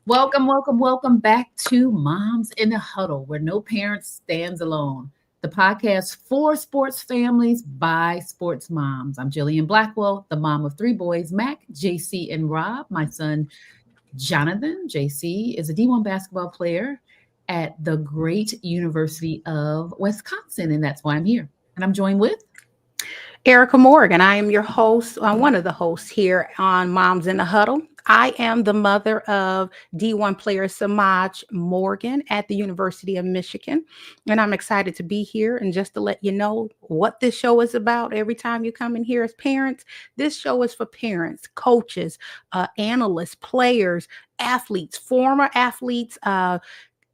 Welcome, welcome, welcome back to Moms in the Huddle, where no parent stands alone. The podcast for sports families by sports moms. I'm Jillian Blackwell, the mom of three boys, Mac, JC, and Rob. My son, Jonathan, JC, is a D1 basketball player at the great University of Wisconsin, and that's why I'm here. And I'm joined with Erica Morgan. I am your host, one of the hosts here on Moms in the Huddle. I am the mother of D1 player Samaj Morgan at the University of Michigan. And I'm excited to be here. And just to let you know what this show is about, every time you come in here as parents, this show is for parents, coaches, analysts, players, athletes, former athletes,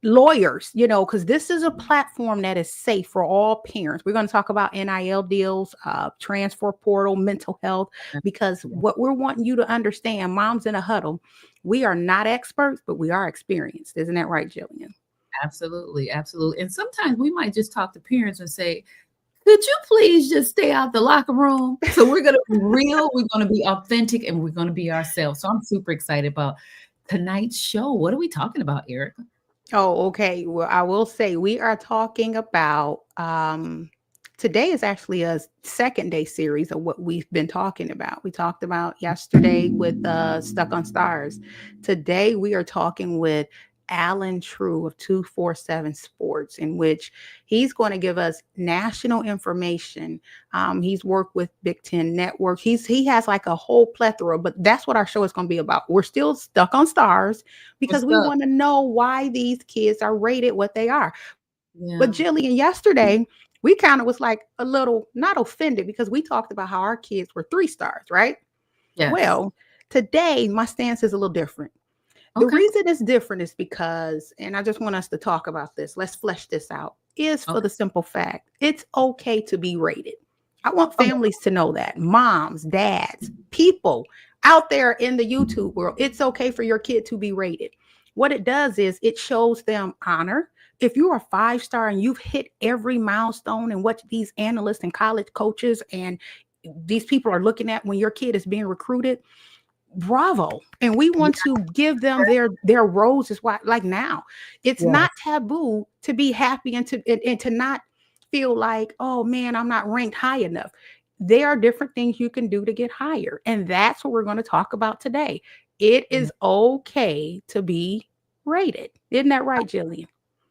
lawyers, because this is a platform that is safe for all parents. We're going to talk about NIL deals, transfer portal, mental health, because what we're wanting you to understand, Moms in a Huddle, we are not experts, but we are experienced. Isn't that right, Jillian? absolutely, absolutely. And sometimes we might just talk to parents and say, could you please just stay out the locker room? So we're going to be real, we're going to be authentic, and we're going to be ourselves. So I'm super excited about tonight's show. What are we talking about, Erica? Oh, okay. Well, I will say we are talking about today is actually a second day series of what we've been talking about. We talked about yesterday with Stuck on Stars. Today we are talking with Allen Trieu of 247 Sports, in which he's going to give us national information. He's worked with Big Ten Network. He has like a whole plethora, but that's what our show is going to be about. We're still stuck on stars because What's we up? want to know why these kids are rated what they are. But Yeah. Jillian, yesterday we kind of was like a little not offended because we talked about how our kids were 3 stars, right? Yes. Well, today my stance is a little different. The Okay. reason it's different is because, and I just want us to talk about this, let's flesh this out, is for Okay. the simple fact it's okay to be rated. I want Oh, families to know that. Moms, dads, people out there in the YouTube world, it's okay for your kid to be rated. What it does is it shows them honor. If you're a 5 star and you've hit every milestone and what these analysts and college coaches and these people are looking at when your kid is being recruited, bravo. And we yeah. want to give them their roses. Why, like, now it's Yes. not taboo to be happy and to not feel like, oh man, I'm not ranked high enough. There are different things you can do to get higher, and that's what we're going to talk about today. It Yeah. is okay to be rated. Isn't that right, Jillian?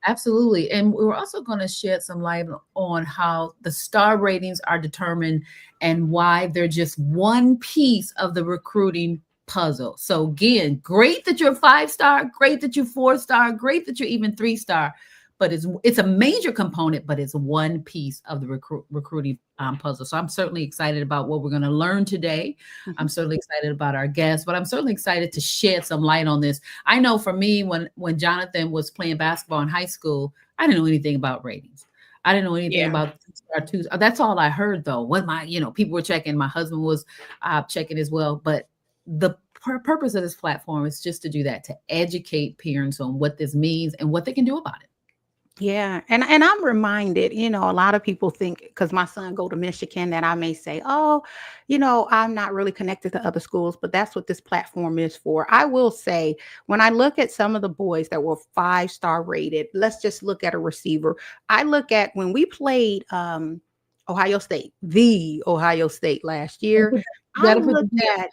Absolutely. And we're also going to shed some light on how the star ratings are determined and why they're just one piece of the recruiting puzzle. So, again, great that you're 5 star, great that you're 4 star, great that you're even 3 star, but it's a major component, but it's one piece of the recruiting puzzle. So, I'm certainly excited about what we're going to learn today. Mhm. I'm certainly excited about our guests, but I'm certainly excited to shed some light on this. I know for me, when Jonathan was playing basketball in high school, I didn't know anything about ratings. I didn't know anything Yeah. about 2 star, 2 star. That's all I heard though. What my, people were checking. My husband was checking as well. But the purpose of this platform is just to do that, to educate parents on what this means and what they can do about it. Yeah, and I'm reminded, a lot of people think because my son go to Michigan that I may say, oh, I'm not really connected to other schools, but that's what this platform is for. I will say, when I look at some of the boys that were 5 star rated, let's just look at a receiver. I look at when we played Ohio State, the Ohio State last year. You I gotta put the looked V, at,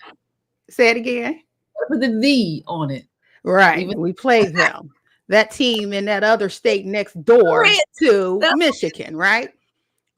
say it again. put the V on it. Right. Even We played them. That team in that other state next door red. to That's Michigan, right?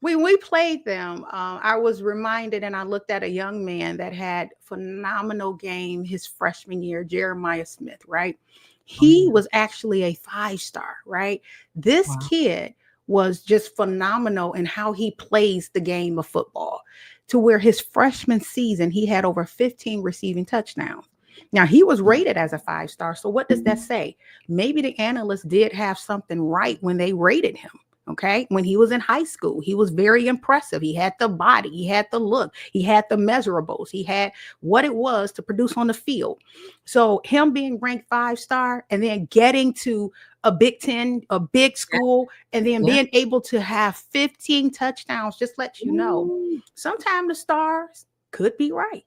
When we played them, I was reminded and I looked at a young man that had phenomenal game his freshman year, Jeremiah Smith, right? oh He yeah. was actually a 5 star, right? This Wow. kid was just phenomenal in how he plays the game of football, to where his freshman season, he had over 15 receiving touchdowns. Now, he was rated as a 5 star. So, what does that say? Maybe the analysts did have something right when they rated him. Okay. When he was in high school, he was very impressive. He had the body, he had the look, he had the measurables, he had what it was to produce on the field. So, him being ranked 5 star and then getting to a Big Ten, a big Yeah. school, and then Yeah. being able to have 15 touchdowns just lets you know Ooh, sometimes the stars could be right.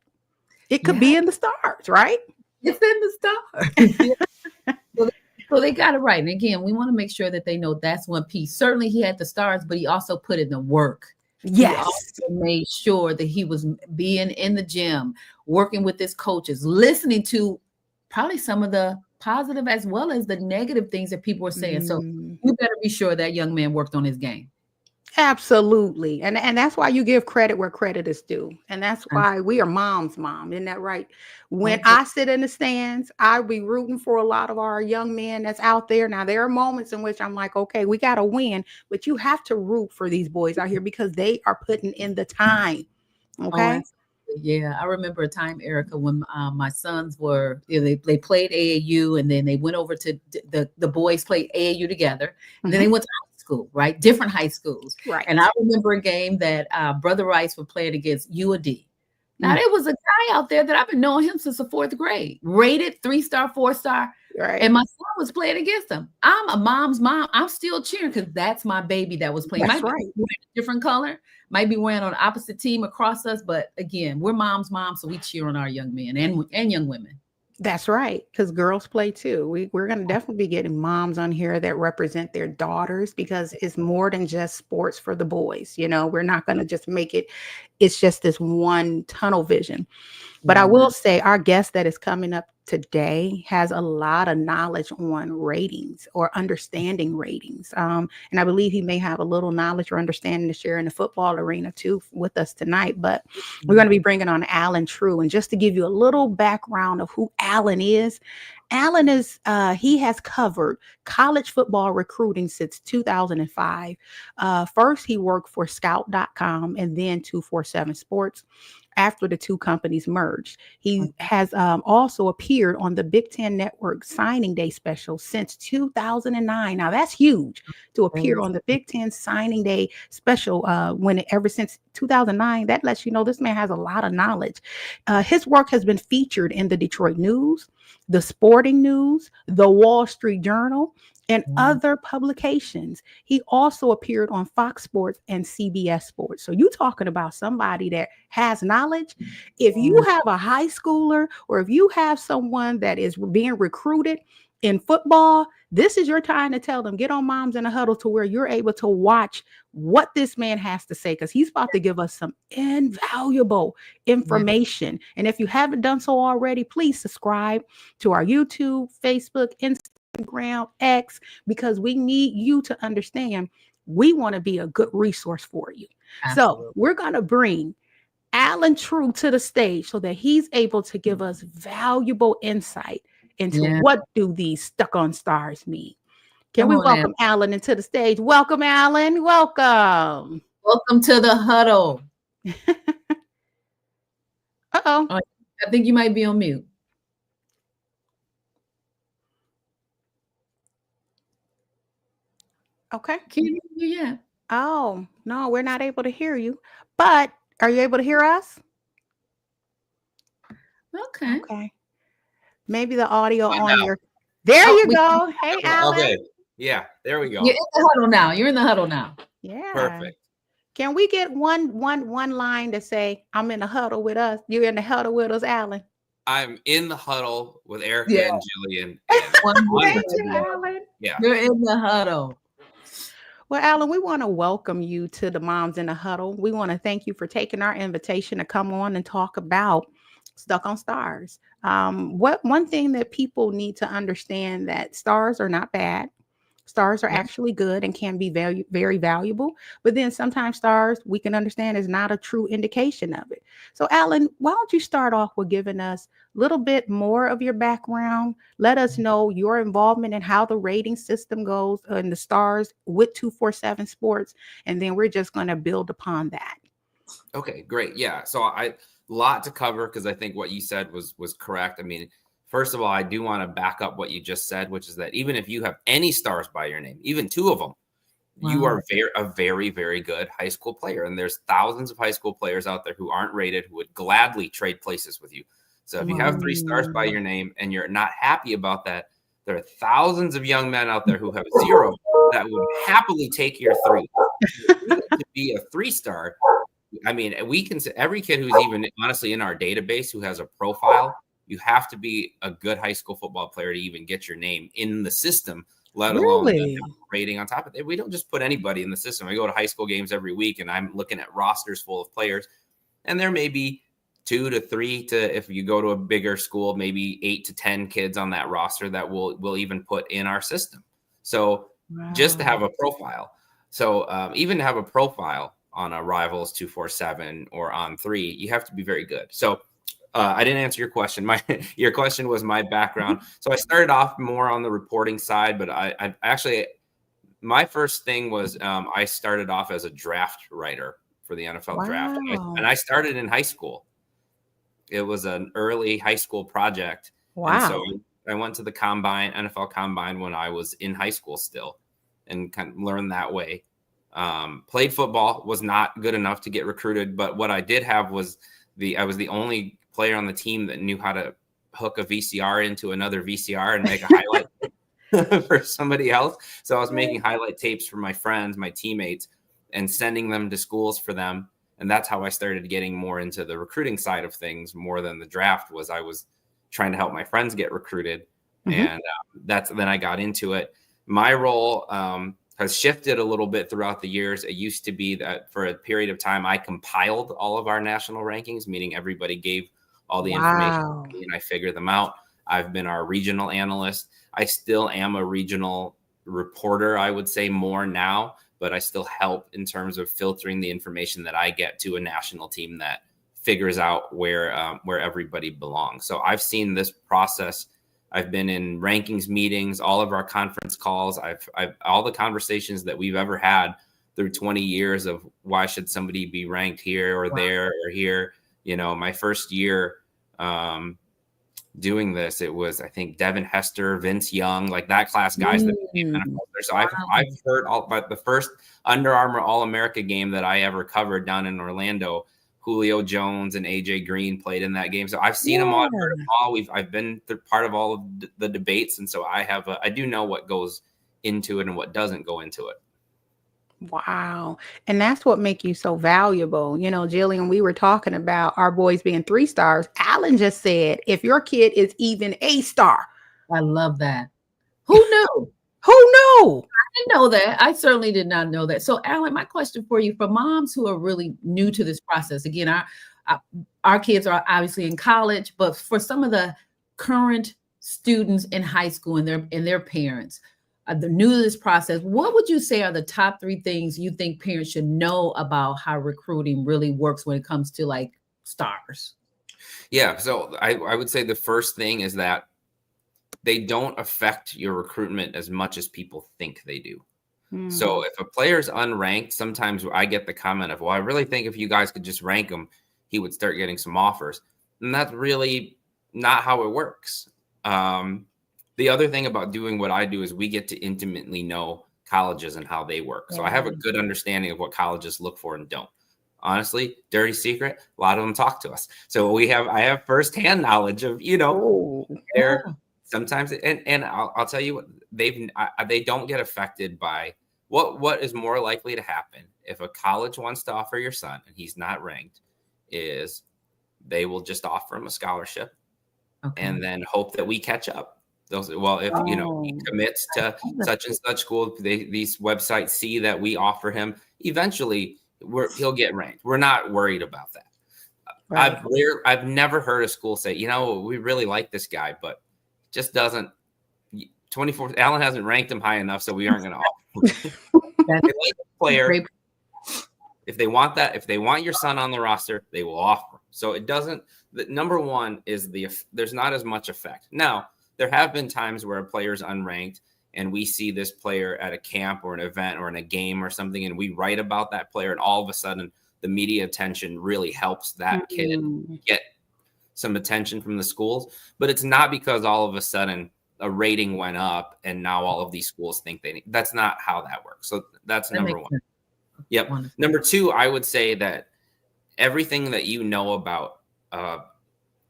It could yeah. be in the stars, right? It's in the stars. So they got it right. And again, we want to make sure that they know that's one piece. Certainly he had the stars, but he also put in the work. He also Yes. made sure that he was being in the gym, working with his coaches, listening to probably some of the positive as well as the negative things that people were saying. So Mm. you better be sure that young man worked on his game. Absolutely. And that's why you give credit where credit is due. And that's why we are mom's mom. Isn't that right? When Okay. I sit in the stands, I'll be rooting for a lot of our young men that's out there. Now, there are moments in which I'm like, okay, we got to win, but you have to root for these boys out here because they are putting in the time. Oh, Okay. absolutely. Yeah, I remember a time, Erica, when my sons were, they played AAU and then they went over to the boys played AAU together. And then they Mhm. went to high school, right? Different high schools. And I Right. remember a game that Brother Rice was playing against UAD. Now, Mm. there was a guy out there that I've been knowing him since the fourth grade, rated 3-star, 4-star. Right. And my son was playing against him. I'm a mom's mom. I'm still cheering because that's my baby that was playing. That's Might be right. wearing a different color, might be wearing on the opposite team across us. But again, we're mom's mom, so we cheer on our young men and young women. That's right, because girls play too. We're going to definitely be getting moms on here that represent their daughters because it's more than just sports for the boys. You know, we're not going to just make it, it's just this one tunnel vision. But I Yeah, will say our guest that is coming up today has a lot of knowledge on ratings or understanding ratings. And I believe he may have a little knowledge or understanding to share in the football arena too with us tonight. But we're going to be bringing on Allen Trieu. And just to give you a little background of who Allen is, Allen is, he has covered college football recruiting since 2005. First, he worked for scout.com and then 247 Sports after the two companies merged. He has also appeared on the Big Ten Network Signing Day special since 2009. Now that's huge to appear on the Big Ten Signing Day special ever since 2009. That lets you know this man has a lot of knowledge. His work has been featured in the Detroit News, the Sporting News, the Wall Street Journal, and other publications. He also appeared on Fox Sports and CBS Sports. So you talking about somebody that has knowledge. If you have a high schooler or if you have someone that is being recruited in football, this is your time to tell them, get on Moms in a Huddle to where you're able to watch what this man has to say because he's about to give us some invaluable information. And if you haven't done so already, please subscribe to our YouTube, Facebook, Instagram, X, because we need you to understand we want to be a good resource for you. So absolutely. we're going to bring Allen Trieu to the stage so that he's able to give us valuable insight into Yeah. what do these stuck on stars mean. Can Come we on, Al. welcome Allen into the stage? Welcome, Allen. Welcome. Welcome to the huddle. Uh-oh. Oh, I think you might be on mute. Okay. Can't hear you yet. Oh, no, we're not able to hear you. But are you able to hear us? Okay. Okay. Maybe the audio Fine on now. your. There Oh, you go. Hey, Allen. Okay. Yeah, there we you're go. in the huddle now. You're in the huddle now. Yeah. Perfect. Can we get one line to say, I'm in the huddle with us? You're in the huddle with us, Allen. I'm in the huddle with Erica Yeah. and Jillian. And Thank you, Allen. yeah. You're in the huddle. Well, Allen, we want to welcome you to the Moms in the Huddle. We want to thank you for taking our invitation to come on and talk about Stuck on Stars. One thing that people need to understand that stars are not bad. Stars are Yeah. actually good and can be very valuable. But then sometimes stars, we can understand, is not a true indication of it. So, Allen, why don't you start off with giving us a little bit more of your background? Let us know your involvement in how the rating system goes and the stars with 247 Sports. And then we're just going to build upon that. Okay, great. Yeah. So I lot to cover because I think what you said was correct. I mean, first of all, I do want to back up what you just said, which is that even if you have any stars by your name, even 2 of them, you are a very, very good high school player. And there's thousands of high school players out there who aren't rated, who would gladly trade places with you. So if you have 3 stars by your name and you're not happy about that, there are thousands of young men out there who have 0 that would happily take your 3. To be a 3-star, I mean, we can say every kid who's even honestly in our database who has a profile You have to be a good high school football player to even get your name in the system, let alone Really? the rating on top of it. We don't just put anybody in the system. I go to high school games every week, and I'm looking at rosters full of players, and there may be 2 to 3 to, if you go to a bigger school, maybe 8 to 10 kids on that roster that we'll even put in our system. So just to have a profile. So even to have a profile on a Rivals 247 or on 3, you have to be very good. So I didn't answer your question. Your question was my background. So I started off more on the reporting side, but I actually, my first thing was I started off as a draft writer for the NFL draft. And I started in high school. It was an early high school project. Wow. And so I went to the combine, NFL combine, when I was in high school still, and kind of learned that way. Played football, was not good enough to get recruited. But what I did have was I was the only player on the team that knew how to hook a VCR into another VCR and make a highlight for somebody else. So I was making highlight tapes for my friends, my teammates, and sending them to schools for them. And that's how I started getting more into the recruiting side of things more than the draft was. I was trying to help my friends get recruited. And then I got into it. My role has shifted a little bit throughout the years. It used to be that for a period of time, I compiled all of our national rankings, meaning everybody gave all the information and I figured them out. I've been our regional analyst. I still am a regional reporter, I would say more now, but I still help in terms of filtering the information that I get to a national team that figures out where everybody belongs. So I've seen this process. I've been in rankings meetings, all of our conference calls. I've all the conversations that we've ever had through 20 years of why should somebody be ranked here or there or here. You know, my first year doing this, it was, I think, Devin Hester, Vince Young, like that class guys that became NFL players. So I've heard all about the first Under Armour All-America game that I ever covered down in Orlando. Julio Jones and AJ Green played in that game. So I've seen them all, heard them all. I've been part of all of the debates. And so I do know what goes into it and what doesn't go into it. Wow. And that's what makes you so valuable. You know, Jillian, we were talking about our boys being 3 stars. Allen just said, if your kid is even a star. I love that. Who knew? Who knew? I didn't know that. I certainly did not know that. So, Allen, my question for you, for moms who are really new to this process, again, our kids are obviously in college, but for some of the current students in high school and their parents, the new to this process, what would you say are the top 3 things you think parents should know about how recruiting really works when it comes to like stars? Yeah, so I would say the first thing is that they don't affect your recruitment as much as people think they do. So if a player's unranked, sometimes I get the comment of, well, I really think if you guys could just rank him, he would start getting some offers. And that's really not how it works. The other thing about doing what I do is we get to intimately know colleges and how they work. So I have a good understanding of what colleges look for and don't. Honestly, dirty secret, a lot of them talk to us. So I have firsthand knowledge of, sometimes, and I'll tell you what, they don't get affected by what is more likely to happen if a college wants to offer your son and he's not ranked is they will just offer him a scholarship and then hope that we catch up. If he commits to such and such school, these websites see that we offer him, eventually he'll get ranked. We're not worried about that. Right. I've never heard a school say, we really like this guy, but just doesn't 24. Allen hasn't ranked him high enough, so we aren't going to offer him. They like the player. If they want your son on the roster, they will offer him. So it doesn't. The number one is there's not as much effect. Now, there have been times where a player's unranked and we see this player at a camp or an event or in a game or something, and we write about that player, and all of a sudden the media attention really helps that kid get some attention from the schools. But it's not because all of a sudden a rating went up and now all of these schools think they need. That's not how that works. So that's number one. Yep. Number 2, I would say that everything that you know about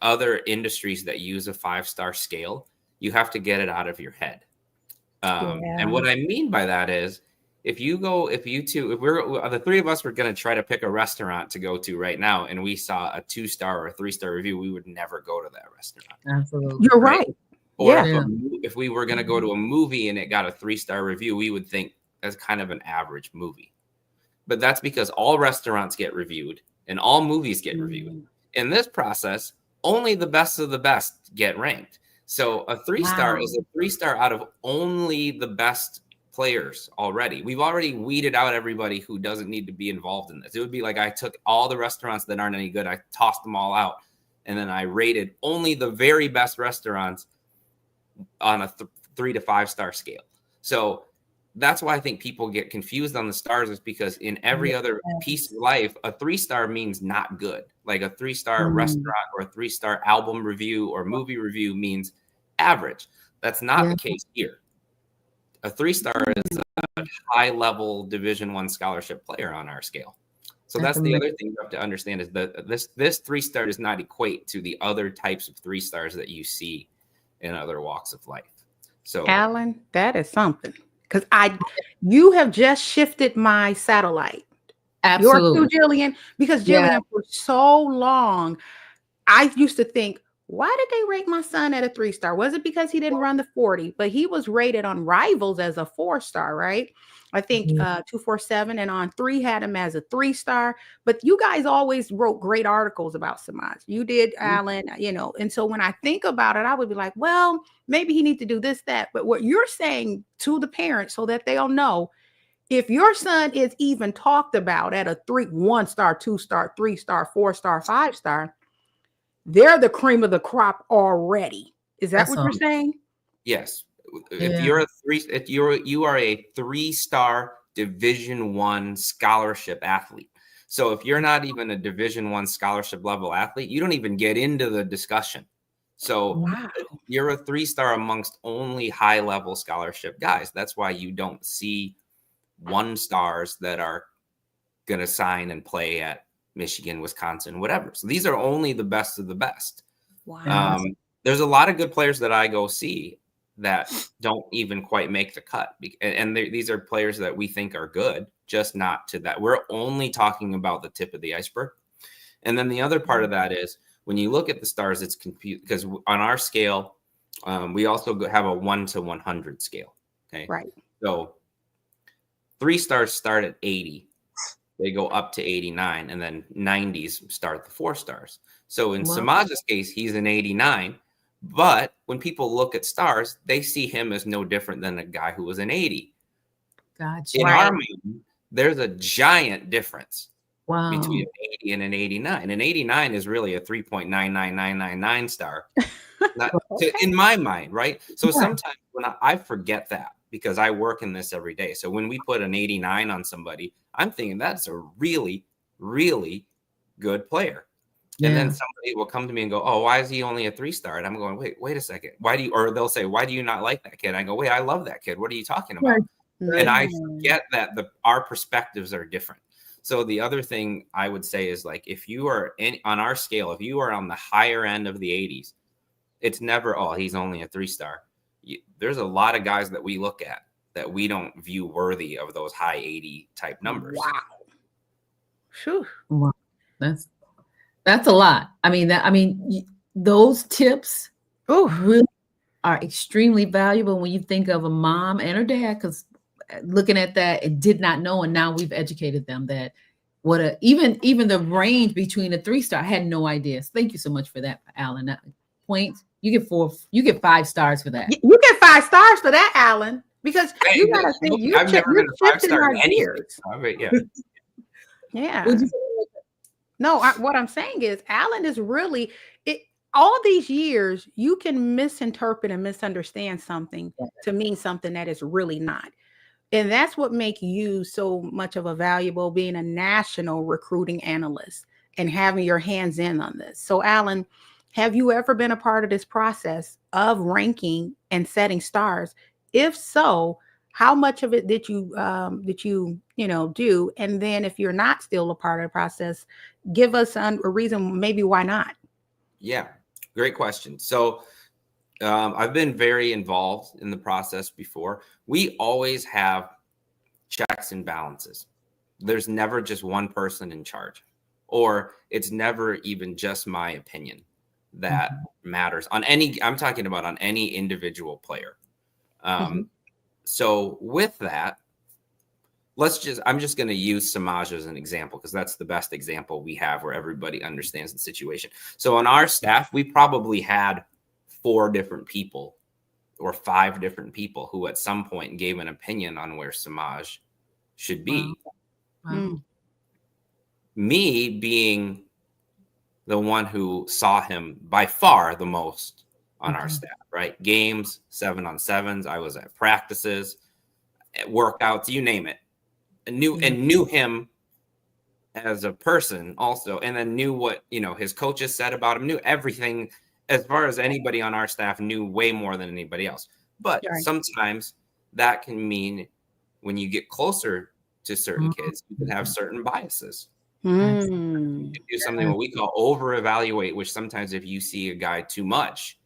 other industries that use a 5-star scale, you have to get it out of your head. And what I mean by that is if we're the three of us were going to try to pick a restaurant to go to right now, and we saw a 2-star or a 3-star review, we would never go to that restaurant. Absolutely. You're right. Or Yeah. if we were going to go to a movie and it got a 3-star review, we would think that's kind of an average movie. But that's because all restaurants get reviewed and all movies get reviewed. In this process, only the best of the best get ranked. So a 3-star is a 3-star out of only the best players already. We've already weeded out everybody who doesn't need to be involved in this. It would be like I took all the restaurants that aren't any good, I tossed them all out, and then I rated only the very best restaurants on a 3 to 5-star scale. So that's why I think people get confused on the stars, is because in every other piece of life, a 3-star means not good. Like a 3-star restaurant or a 3-star album review or movie review means average. That's not the case here. A 3-star is a high-level Division I scholarship player on our scale. So that's the other thing you have to understand, is that this 3-star does not equate to the other types of 3-stars that you see in other walks of life. So Allen, that is something. Because you have just shifted my satellite. Absolutely. Yours too, Jillian. Because Jillian, for so long, I used to think, why did they rate my son at a 3-star? Was it because he didn't run the 40? But he was rated on Rivals as a 4-star, right? I think 247, and on 3 had him as a 3-star. But you guys always wrote great articles about Samaj. You did, Allen, and so when I think about it, I would be like, well, maybe he needs to do this, that. But what you're saying to the parents, so that they'll know, if your son is even talked about at a 1-star, 2-star, 3-star, 4-star, 5-star, they're the cream of the crop already. Is that what you're saying? Yes. If you're you are a 3-star Division I scholarship athlete. So if you're not even a Division I scholarship level athlete, you don't even get into the discussion. So you're a 3-star amongst only high level scholarship guys. That's why you don't see 1-stars that are going to sign and play at Michigan, Wisconsin, whatever. So these are only the best of the best. Wow. There's a lot of good players that I go see that don't even quite make the cut. And these are players that we think are good, just not to that. We're only talking about the tip of the iceberg. And then the other part of that is, when you look at the stars, it's confused, because on our scale, we also have a 1 to 100 scale. Okay. Right. So 3-stars start at 80. They go up to 89, and then 90s start the 4-stars. So in Samaj's case, he's an 89. But when people look at stars, they see him as no different than a guy who was an 80. Gotcha. In our mind, there's a giant difference between an 80 and an 89. An 89 is really a 3.99999 star. In my mind, right? So sometimes when I forget that, because I work in this every day. So when we put an 89 on somebody, I'm thinking that's a really, really good player. And then somebody will come to me and go, oh, why is he only a 3-star? And I'm going, wait a second. Or they'll say, why do you not like that kid? I go, wait, I love that kid. What are you talking about? And I forget that our perspectives are different. So the other thing I would say is, like, if you are on our scale, if you are on the higher end of the 80s, it's never, oh, he's only a 3-star. There's a lot of guys that we look at that we don't view worthy of those high 80 type numbers. Wow. Whew. Wow. That's a lot. Those tips really are extremely valuable when you think of a mom and her dad, because looking at that, it did not know, and now we've educated them that even the range between a 3-star, I had no idea. So thank you so much for that, Allen. Points. You get 5 stars for that. You get 5 stars for that, Allen, because you gotta think I've never been a 5-star in anything. Yeah. No, what I'm saying is, Allen is really all these years, you can misinterpret and misunderstand something to mean something that is really not. And that's what makes you so much of a valuable, being a national recruiting analyst and having your hands in on this. So, Allen, have you ever been a part of this process of ranking and setting stars? If so, how much of it did you do? And then if you're not still a part of the process, give us a reason maybe why not. Yeah, great question. So I've been very involved in the process before. We always have checks and balances. There's never just one person in charge, or it's never even just my opinion that matters on any, I'm talking about on any individual player. So with that, I'm just going to use Samaj as an example because that's the best example we have where everybody understands the situation. So on our staff, we probably had 4 different people or 5 different people who at some point gave an opinion on where Samaj should be. Wow. Me being the one who saw him by far the most on our staff, right? Games, 7-on-7s. I was at practices, at workouts, you name it. And knew him as a person also, and then knew what, his coaches said about him, knew everything as far as anybody on our staff knew way more than anybody else. But sometimes that can mean when you get closer to certain kids, you can have certain biases. You can do something what we call over-evaluate, which sometimes if you see a guy too much,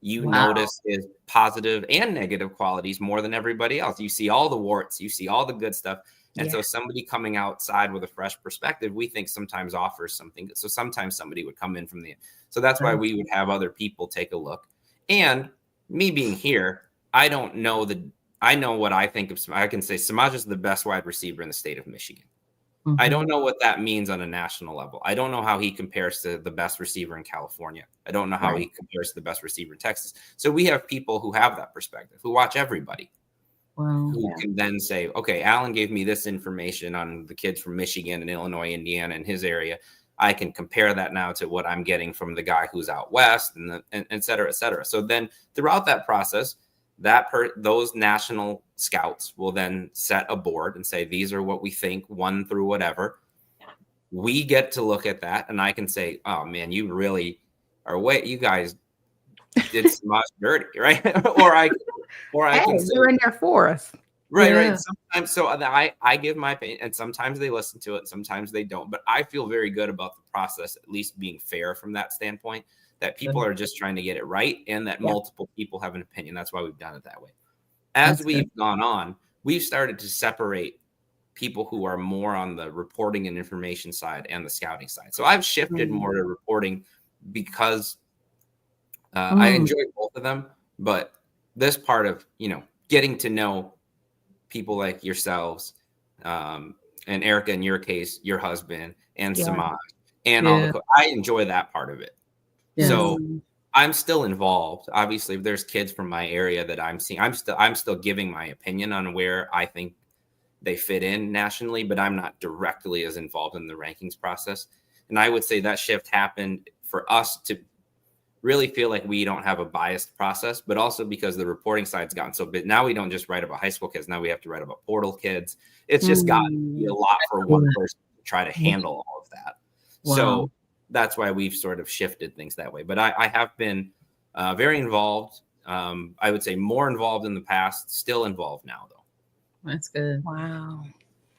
you notice his positive and negative qualities more than everybody else. You see all the warts, you see all the good stuff. And so somebody coming outside with a fresh perspective, we think sometimes offers something. So sometimes somebody would come in from so that's why we would have other people take a look. And me being here, I know what I think of. I can say Samaj is the best wide receiver in the state of Michigan. I don't know what that means on a national level. I don't know how he compares to the best receiver in California. I don't know how he compares to the best receiver in Texas. So we have people who have that perspective, who watch everybody. Who can then say, okay, Allen gave me this information on the kids from Michigan and Illinois, Indiana, and his area. I can compare that now to what I'm getting from the guy who's out west, and et cetera, et cetera. So then throughout that process, those national scouts will then set a board and say, these are what we think, 1 through whatever. We get to look at that, and I can say, oh, man, you really are you guys did Samaj dirty, right? or I can say, you're in there for us. Right. Sometimes, so I give my opinion, and sometimes they listen to it, sometimes they don't. But I feel very good about the process, at least being fair from that standpoint, that people are just trying to get it right, and that multiple people have an opinion. That's why we've done it that way. As we've gone on, we've started to separate people who are more on the reporting and information side and the scouting side. So I've shifted more to reporting because I enjoy both of them, but this part of, getting to know people like yourselves, and Erica, in your case, your husband, and Samaj, and all I enjoy that part of it. So I'm still involved. Obviously, if there's kids from my area that I'm seeing, I'm still giving my opinion on where I think they fit in nationally, but I'm not directly as involved in the rankings process. And I would say that shift happened for us to really feel like we don't have a biased process, but also because the reporting side's gotten so big. Now we don't just write about high school kids. Now we have to write about portal kids. It's just gotten to be a lot for one person to try to handle all of that. So that's why we've sort of shifted things that way. But I have been very involved. I would say more involved in the past, still involved now, though. That's good. Wow.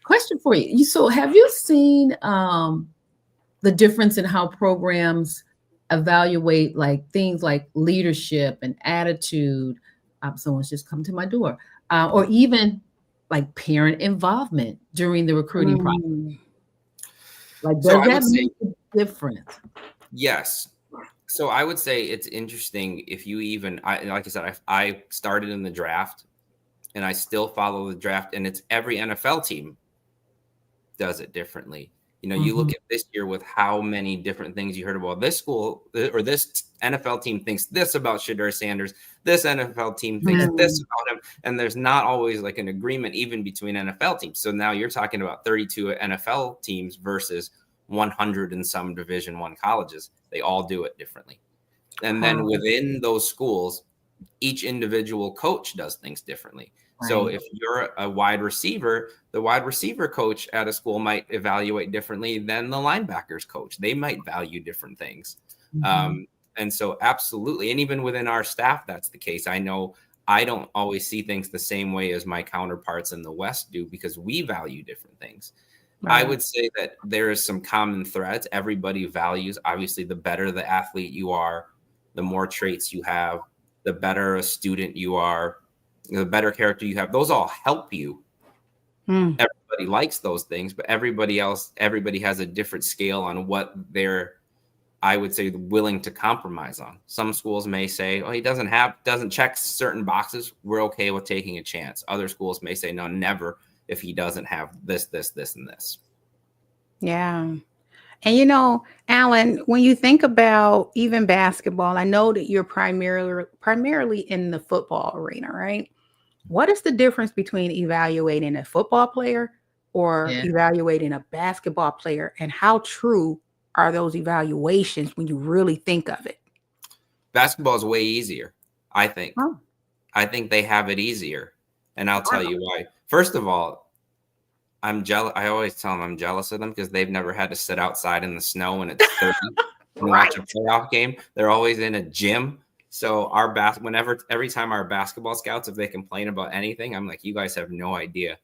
Question for you. So have you seen the difference in how programs evaluate like things like leadership and attitude? Someone's just come to my door. Or even like parent involvement during the recruiting process. Like, does that make a difference? Yes. So I would say it's interesting if you like I said, I started in the draft and I still follow the draft, and it's every NFL team does it differently. You look at this year with how many different things you heard about. This school or this NFL team thinks this about Shedeur Sanders. This NFL team thinks this about him. And there's not always like an agreement even between NFL teams. So now you're talking about 32 NFL teams versus 100 and some Division I colleges. They all do it differently. And then within those schools, each individual coach does things differently. Right. So if you're a wide receiver, the wide receiver coach at a school might evaluate differently than the linebackers coach. They might value different things. And so absolutely. And even within our staff, that's the case. I know I don't always see things the same way as my counterparts in the West do because we value different things. Right. I would say that there is some common threads. Everybody values, obviously, the better the athlete you are, the more traits you have, the better a student you are, the better character you have. Those all help you Mm. Everybody likes those things, but everybody has a different scale on what they're, I would say, willing to compromise on. Some schools may say, oh, he doesn't check certain boxes, we're okay with taking a chance. Other schools may say, no, never, if he doesn't have this, and this. Yeah. And Alan, when you think about even basketball, I know that you're primarily in the football arena, right? What is the difference between evaluating a football player or evaluating a basketball player, and how true are those evaluations when you really think of it? Basketball is way easier, I think. Oh. I think they have it easier, and I'll tell you why. First of all, I'm jealous. I always tell them I'm jealous of them because they've never had to sit outside in the snow when it's 30 and watch a playoff game. They're always in a gym. So every time our basketball scouts, if they complain about anything, I'm like, you guys have no idea.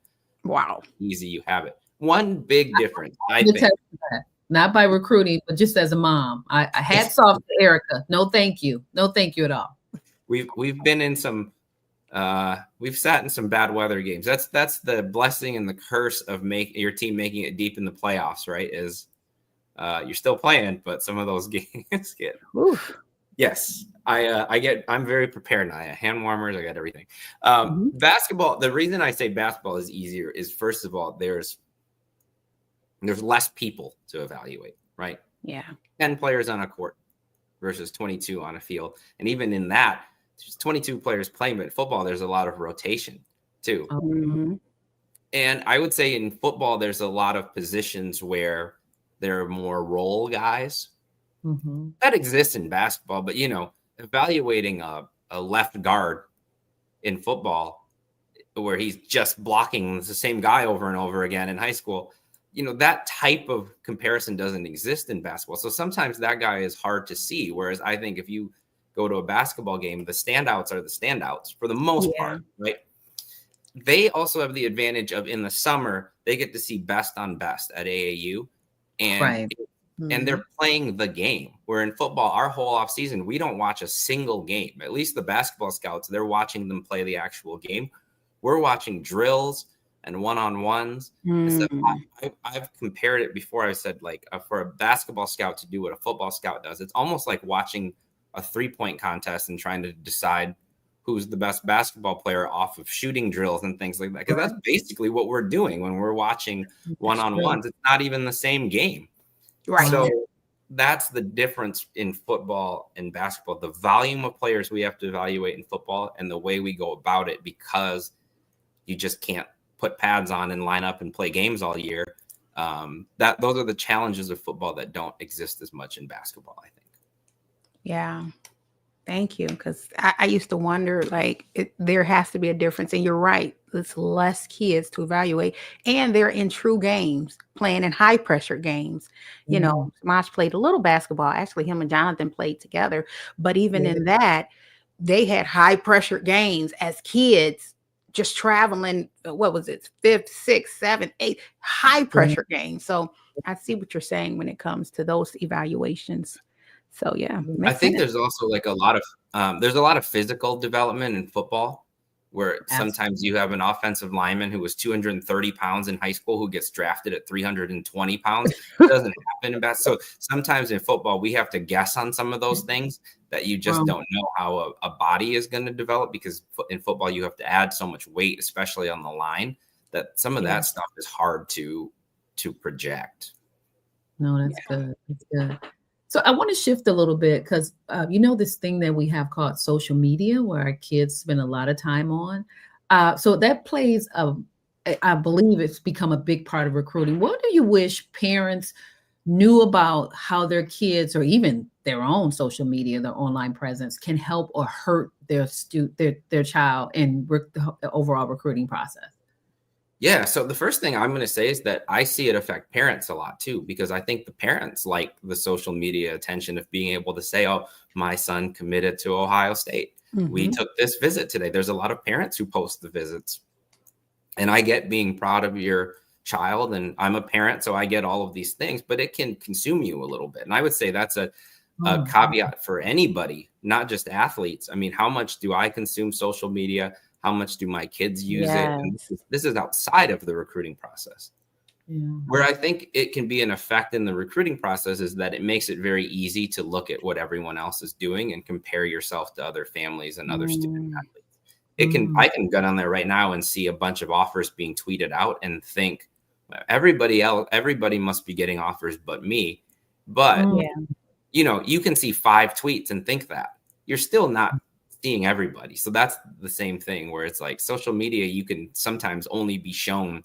Wow. Easy you have it. One big difference, I think. Not by recruiting, but just as a mom. I hats off to Erica. No, thank you. No, thank you at all. We've been in some we've sat in some bad weather games. That's the blessing and the curse of your team making it deep in the playoffs, right? Is you're still playing, but some of those games get. Oof. Yes, I'm very prepared now. I got hand warmers, I got everything. Basketball. The reason I say basketball is easier is, first of all, there's less people to evaluate, right? Yeah. 10 players on a court versus 22 on a field, and even in that, there's 22 players playing. But in football, there's a lot of rotation too. Mm-hmm. And I would say in football, there's a lot of positions where there are more role guys. Mm-hmm. That exists in basketball, but evaluating a left guard in football where he's just blocking the same guy over and over again in high school, that type of comparison doesn't exist in basketball. So sometimes that guy is hard to see. Whereas I think if you go to a basketball game, the standouts are the standouts for the most part, right? They also have the advantage of, in the summer, they get to see best on best at AAU. And and they're playing the game. Where in football, our whole offseason, we don't watch a single game. At least the basketball scouts, they're watching them play the actual game. We're watching drills and one-on-ones. I've compared it before. I said, for a basketball scout to do what a football scout does, it's almost like watching a three-point contest and trying to decide who's the best basketball player off of shooting drills and things like that. Because that's basically what we're doing when we're watching one-on-ones. It's not even the same game. Right. So that's the difference in football and basketball. The volume of players we have to evaluate in football and the way we go about it, because you just can't put pads on and line up and play games all year. Those are the challenges of football that don't exist as much in basketball, I think. Yeah. Thank you. Because I used to wonder, there has to be a difference. And you're right. It's less kids to evaluate. And they're in true games, playing in high pressure games. Smosh played a little basketball. Actually, him and Jonathan played together. But even in that, they had high pressure games as kids, just traveling. What was it? 5th, 6th, 7th, 8th, high pressure games. So I see what you're saying when it comes to those evaluations. So yeah, I think there's also a lot of physical development in football, where sometimes you have an offensive lineman who was 230 pounds in high school who gets drafted at 320 pounds. It doesn't happen in basketball. So sometimes in football, we have to guess on some of those things that you just don't know how a body is going to develop, because in football, you have to add so much weight, especially on the line, that some of that stuff is hard to project. No, that's good. That's good. So I want to shift a little bit because, this thing that we have called social media, where our kids spend a lot of time on. So that plays, I believe it's become a big part of recruiting. What do you wish parents knew about how their kids, or even their own social media, their online presence, can help or hurt their child in the overall recruiting process? Yeah. So the first thing I'm going to say is that I see it affect parents a lot too, because I think the parents like the social media attention of being able to say, oh, my son committed to Ohio State. Mm-hmm. We took this visit today. There's a lot of parents who post the visits, and I get being proud of your child, and I'm a parent, so I get all of these things, but it can consume you a little bit. And I would say that's a caveat for anybody, not just athletes. I mean, how much do I consume social media? How much do my kids use it? Yes. And this is outside of the recruiting process. Yeah. Where I think it can be an effect in the recruiting process is that it makes it very easy to look at what everyone else is doing and compare yourself to other families and other student athletes. I can go down there right now and see a bunch of offers being tweeted out and think everybody must be getting offers but me. But you can see 5 tweets and think that. You're still not seeing everybody. So that's the same thing where it's like social media, you can sometimes only be shown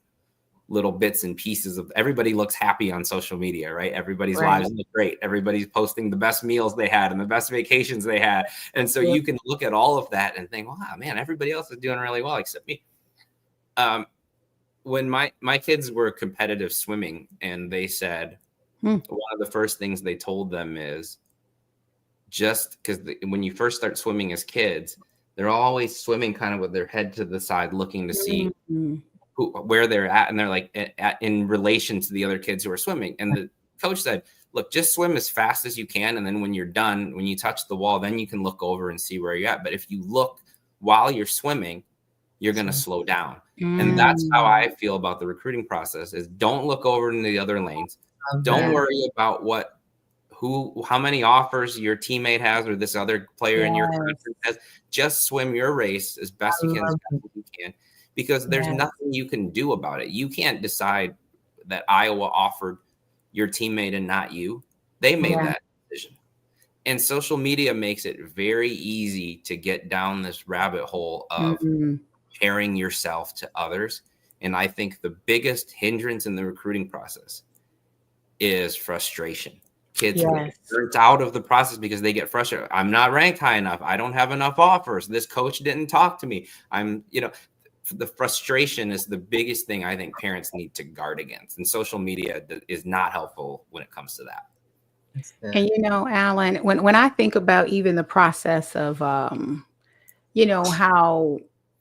little bits and pieces of everybody looks happy on social media, right? Everybody's lives look great. Everybody's posting the best meals they had and the best vacations they had. And so you can look at all of that and think, wow, man, everybody else is doing really well except me. When my kids were competitive swimming, and they said one of the first things they told them is just because when you first start swimming as kids, they're always swimming kind of with their head to the side, looking to see where they're at, and they're like in relation to the other kids who are swimming. And the coach said, look, just swim as fast as you can, and then when you're done, when you touch the wall, then you can look over and see where you're at. But if you look while you're swimming, you're going to slow down. And that's how I feel about the recruiting process is don't look over into the other lanes. Don't worry about how many offers your teammate has or this other player in your conference has. Just swim your race as best you can. Because there's nothing you can do about it. You can't decide that Iowa offered your teammate and not you. They made that decision. And social media makes it very easy to get down this rabbit hole of comparing yourself to others. And I think the biggest hindrance in the recruiting process is frustration. Kids get burnt out of the process because they get frustrated. I'm not ranked high enough. I don't have enough offers. This coach didn't talk to me. The frustration is the biggest thing I think parents need to guard against. And social media is not helpful when it comes to that. And, Allen, when I think about even the process of, how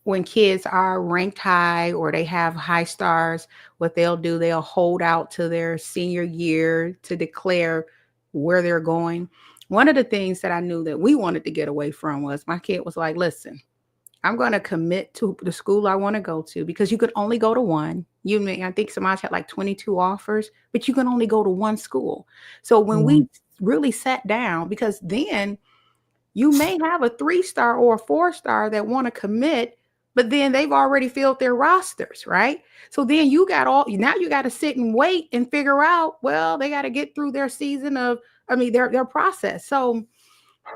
when kids are ranked high or they have high stars, what they'll do, they'll hold out to their senior year to declare where they're going. One of the things that I knew that we wanted to get away from was my kid was like, listen, I'm going to commit to the school I want to go to because you could only go to one. I think Samaj had like 22 offers, but you can only go to one school. So when we really sat down, because then you may have a 3-star or a 4-star that want to commit, but then they've already filled their rosters, right? So then you got to sit and wait and figure out, well, they got to get through their season their process. So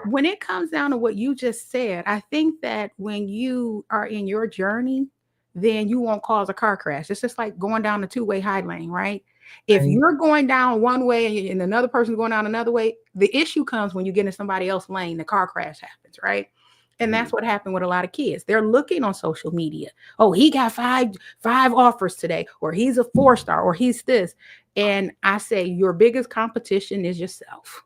when it comes down to what you just said, I think that when you are in your journey, then you won't cause a car crash. It's just like going down the 2-way high lane, right? If you're going down one way and another person's going down another way, the issue comes when you get in somebody else's lane, the car crash happens, right? And that's what happened with a lot of kids. They're looking on social media. Oh, he got five offers today, or he's a 4-star, or he's this. And I say your biggest competition is yourself.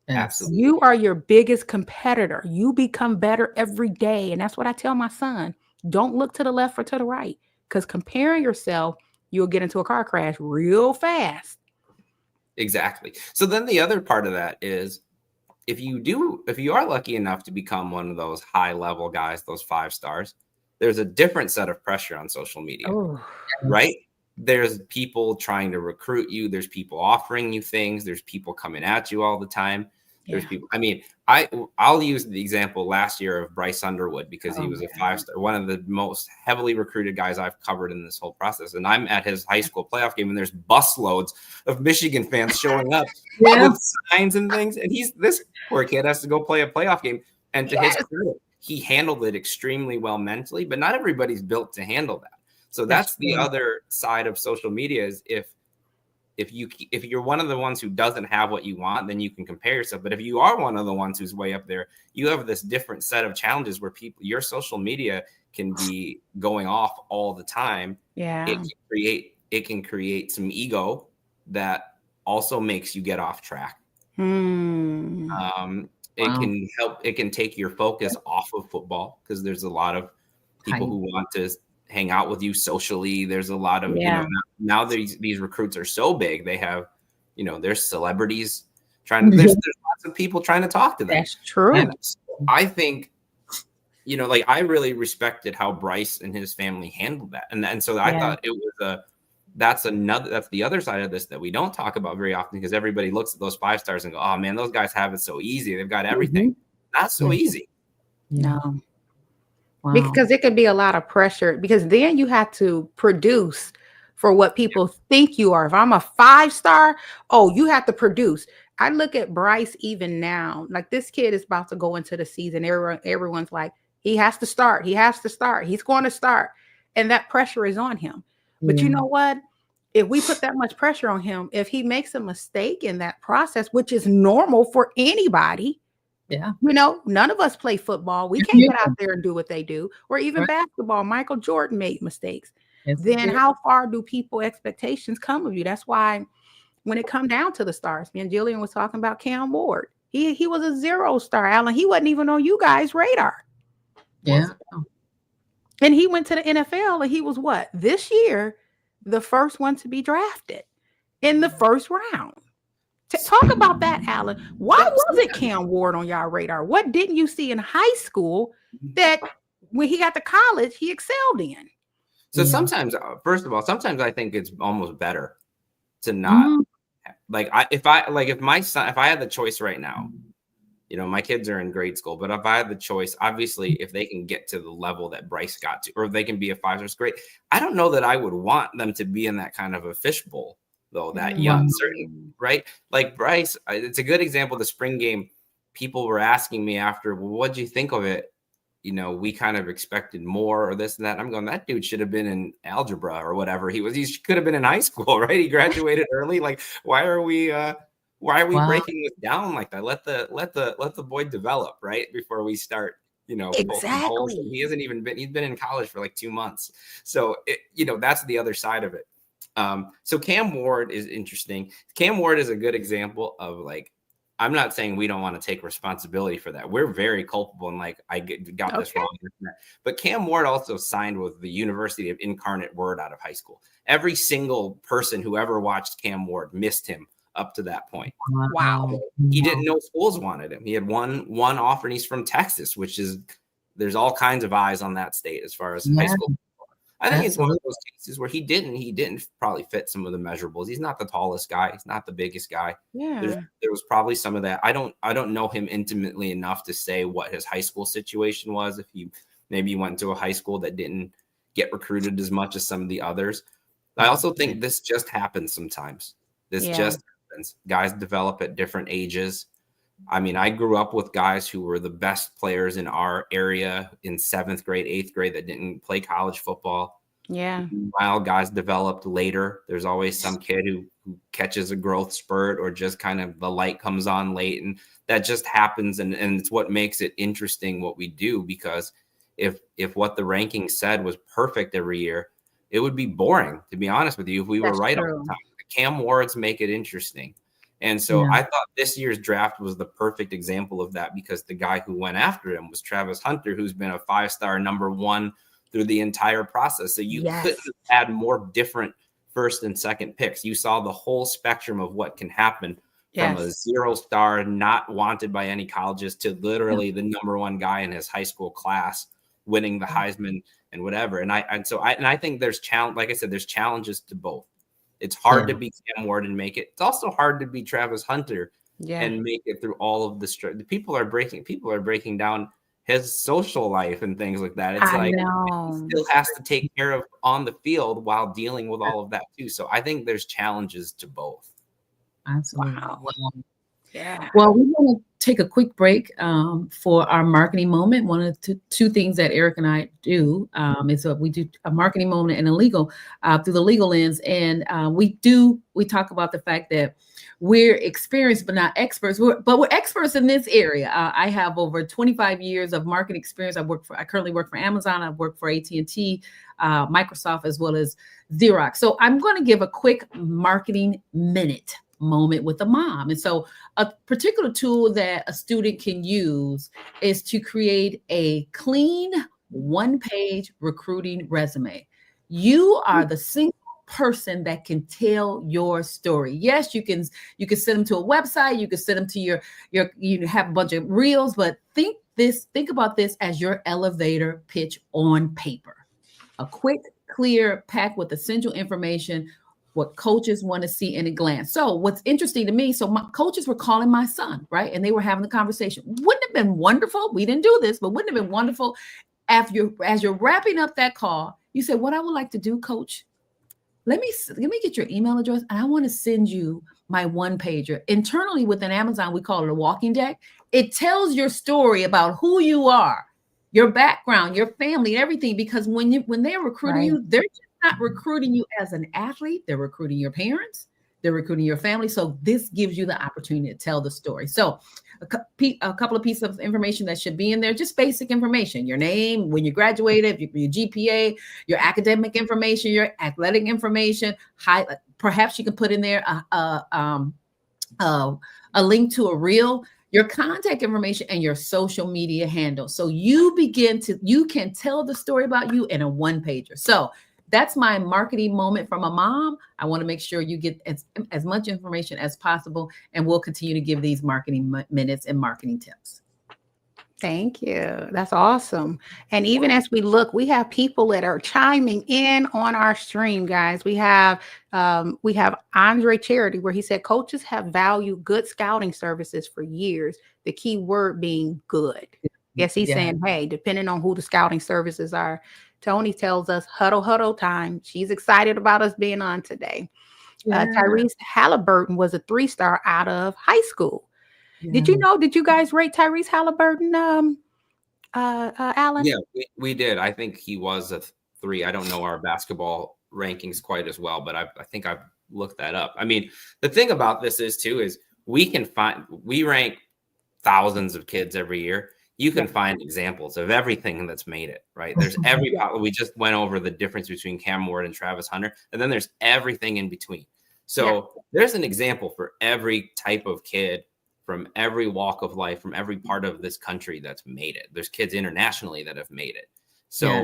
Absolutely. You are your biggest competitor. You become better every day. And that's what I tell my son. Don't look to the left or to the right, because comparing yourself, you'll get into a car crash real fast. Exactly. So then the other part of that is if you are lucky enough to become one of those high level guys, those 5 stars, there's a different set of pressure on social media, right? There's people trying to recruit you. There's people offering you things. There's people coming at you all the time. There's people. I mean, I'll use the example last year of Bryce Underwood because he was a 5-star, one of the most heavily recruited guys I've covered in this whole process. And I'm at his high school playoff game, and there's busloads of Michigan fans showing up with signs and things. And this poor kid has to go play a playoff game. And to his credit, he handled it extremely well mentally. But not everybody's built to handle that. So that's the other side of social media is if you're one of the ones who doesn't have what you want, then you can compare yourself. But if you are one of the ones who's way up there, you have this different set of challenges where your social media can be going off all the time. Yeah. It can create some ego that also makes you get off track. It can take your focus off of football because there's a lot of people who want to hang out with you socially. There's a lot of, now these recruits are so big. They have, there's celebrities trying to, there's lots of people trying to talk to them. That's true. And I think you know, like I really respected how Bryce and his family handled that. And so I thought it was that's the other side of this that we don't talk about very often, because everybody looks at those 5 stars and go, oh man, those guys have it so easy. They've got everything. Not so easy. No. Wow. Because it could be a lot of pressure, because then you have to produce for what people think you are. If I'm a 5-star, oh, you have to produce. I look at Bryce even now, like this kid is about to go into the season. Everyone's like, he has to start. He has to start. He's going to start. And that pressure is on him. But you know what? If we put that much pressure on him, if he makes a mistake in that process, which is normal for anybody, you know, none of us play football. We can't get out there and do what they do, or even basketball. Michael Jordan made mistakes. Then how far do people expectations come of you? That's why when it come down to the stars, me and Jillian was talking about Cam Ward. He was a 0-star, Allen. He wasn't even on you guys' radar. Yeah. And he went to the NFL, and he was what? This year, the first one to be drafted in the first round. Talk about that, Allen. Why wasn't Cam Ward on y'all radar? What didn't you see in high school that when he got to college, he excelled in? So sometimes, first of all, sometimes I think it's almost better to not if I had the choice right now, you know, my kids are in grade school, but if I had the choice, obviously, if they can get to the level that Bryce got to, or if they can be a 5-star, it's great. I don't know that I would want them to be in that kind of a fishbowl, though, that young, certainly, right? Like Bryce, it's a good example. The spring game, people were asking me after, well, what'd you think of it? You know, we kind of expected more or this and that. I'm going, that dude should have been in algebra or whatever he could have been in high school, right? He graduated early. Like, why are we breaking this down like that? Let the boy develop, right? Before we start, you know, exactly. He's been in college for like 2 months. So, you know, that's the other side of it. So Cam Ward is interesting. Cam Ward is a good example of, like, I'm not saying we don't want to take responsibility for that. We're very culpable, and like I got this wrong. But Cam Ward also signed with the University of Incarnate Word out of high school. Every single person who ever watched Cam Ward missed him up to that point. Wow. He didn't know schools wanted him. He had one offer, and he's from Texas, which is, there's all kinds of eyes on that state as far as high school. I think it's one of those cases where he didn't probably fit some of the measurables. He's not the tallest guy. He's not the biggest guy. Yeah. There was probably some of that. I don't know him intimately enough to say what his high school situation was. If he maybe went to a high school that didn't get recruited as much as some of the others. I also think this just happens sometimes. This just happens. Guys develop at different ages. I mean, I grew up with guys who were the best players in our area in 7th grade, 8th grade that didn't play college football. Yeah. While guys developed later, there's always some kid who catches a growth spurt, or just kind of the light comes on late, and that just happens. And it's what makes it interesting what we do, because if what the ranking said was perfect every year, it would be boring, to be honest with you, if we were right all the time. The Cam Wards make it interesting. And so I thought this year's draft was the perfect example of that, because the guy who went after him was Travis Hunter, who's been a 5-star number 1 through the entire process. So you couldn't add more different first and second picks. You saw the whole spectrum of what can happen from a 0-star, not wanted by any colleges, to literally the number 1 guy in his high school class, winning the Heisman and whatever. And I think there's like I said, there's challenges to both. It's hard to be Cam Ward and make it. It's also hard to be Travis Hunter and make it through all of the people are breaking down his social life and things like that. It's he still has to take care of on the field while dealing with all of that too. So I think there's challenges to both. Absolutely. Wow. Yeah. Well, we want to take a quick break for our marketing moment. One of the two things that Eric and I do is we do a marketing moment and a legal through the legal lens. And we talk about the fact that we're experienced, but not experts. But we're experts in this area. I have over 25 years of marketing experience. I currently work for Amazon. I've worked for AT&T, Microsoft, as well as Xerox. So I'm going to give a quick marketing minute moment with a mom. And so a particular tool that a student can use is to create a clean 1-page recruiting resume. You are the single person that can tell your story. Yes, you can send them to a website, you can send them to you have a bunch of reels, but think think about this as your elevator pitch on paper. A quick, clear pack with essential information, what coaches want to see in a glance. So what's interesting to me, so my coaches were calling my son, right? And they were having the conversation. Wouldn't it have been wonderful? We didn't do this, but wouldn't it have been wonderful as you're wrapping up that call, you say, what I would like to do, coach, let me get your email address and I want to send you my one pager. Internally within Amazon, we call it a walking deck. It tells your story about who you are, your background, your family, everything. Because when they're recruiting you, they're just not recruiting you as an athlete. They're recruiting your parents. They're recruiting your family. So this gives you the opportunity to tell the story. So a couple of pieces of information that should be in there, just basic information, your name, when you graduated, your GPA, your academic information, your athletic information. Perhaps you can put in there a link to a reel, your contact information, and your social media handle. So you can tell the story about you in a one pager. So that's my marketing moment from a mom. I want to make sure you get as much information as possible, and we'll continue to give these marketing minutes and marketing tips. Thank you. That's awesome. And even as we look, we have people that are chiming in on our stream, guys. We have Andre Charity, where he said coaches have valued good scouting services for years. The key word being good. Yes, he's saying, hey, depending on who the scouting services are. Tony tells us huddle time. She's excited about us being on today. Tyrese Halliburton was a 3-star out of high school. Yeah. Did you guys rate Tyrese Halliburton, Allen? Yeah, we did. I think he was a 3. I don't know our basketball rankings quite as well, but I think I've looked that up. I mean, the thing about this is we rank thousands of kids every year. You can find examples of everything that's made it, right? There's we just went over the difference between Cam Ward and Travis Hunter, and then there's everything in between. So there's an example for every type of kid from every walk of life, from every part of this country that's made it. There's kids internationally that have made it. So,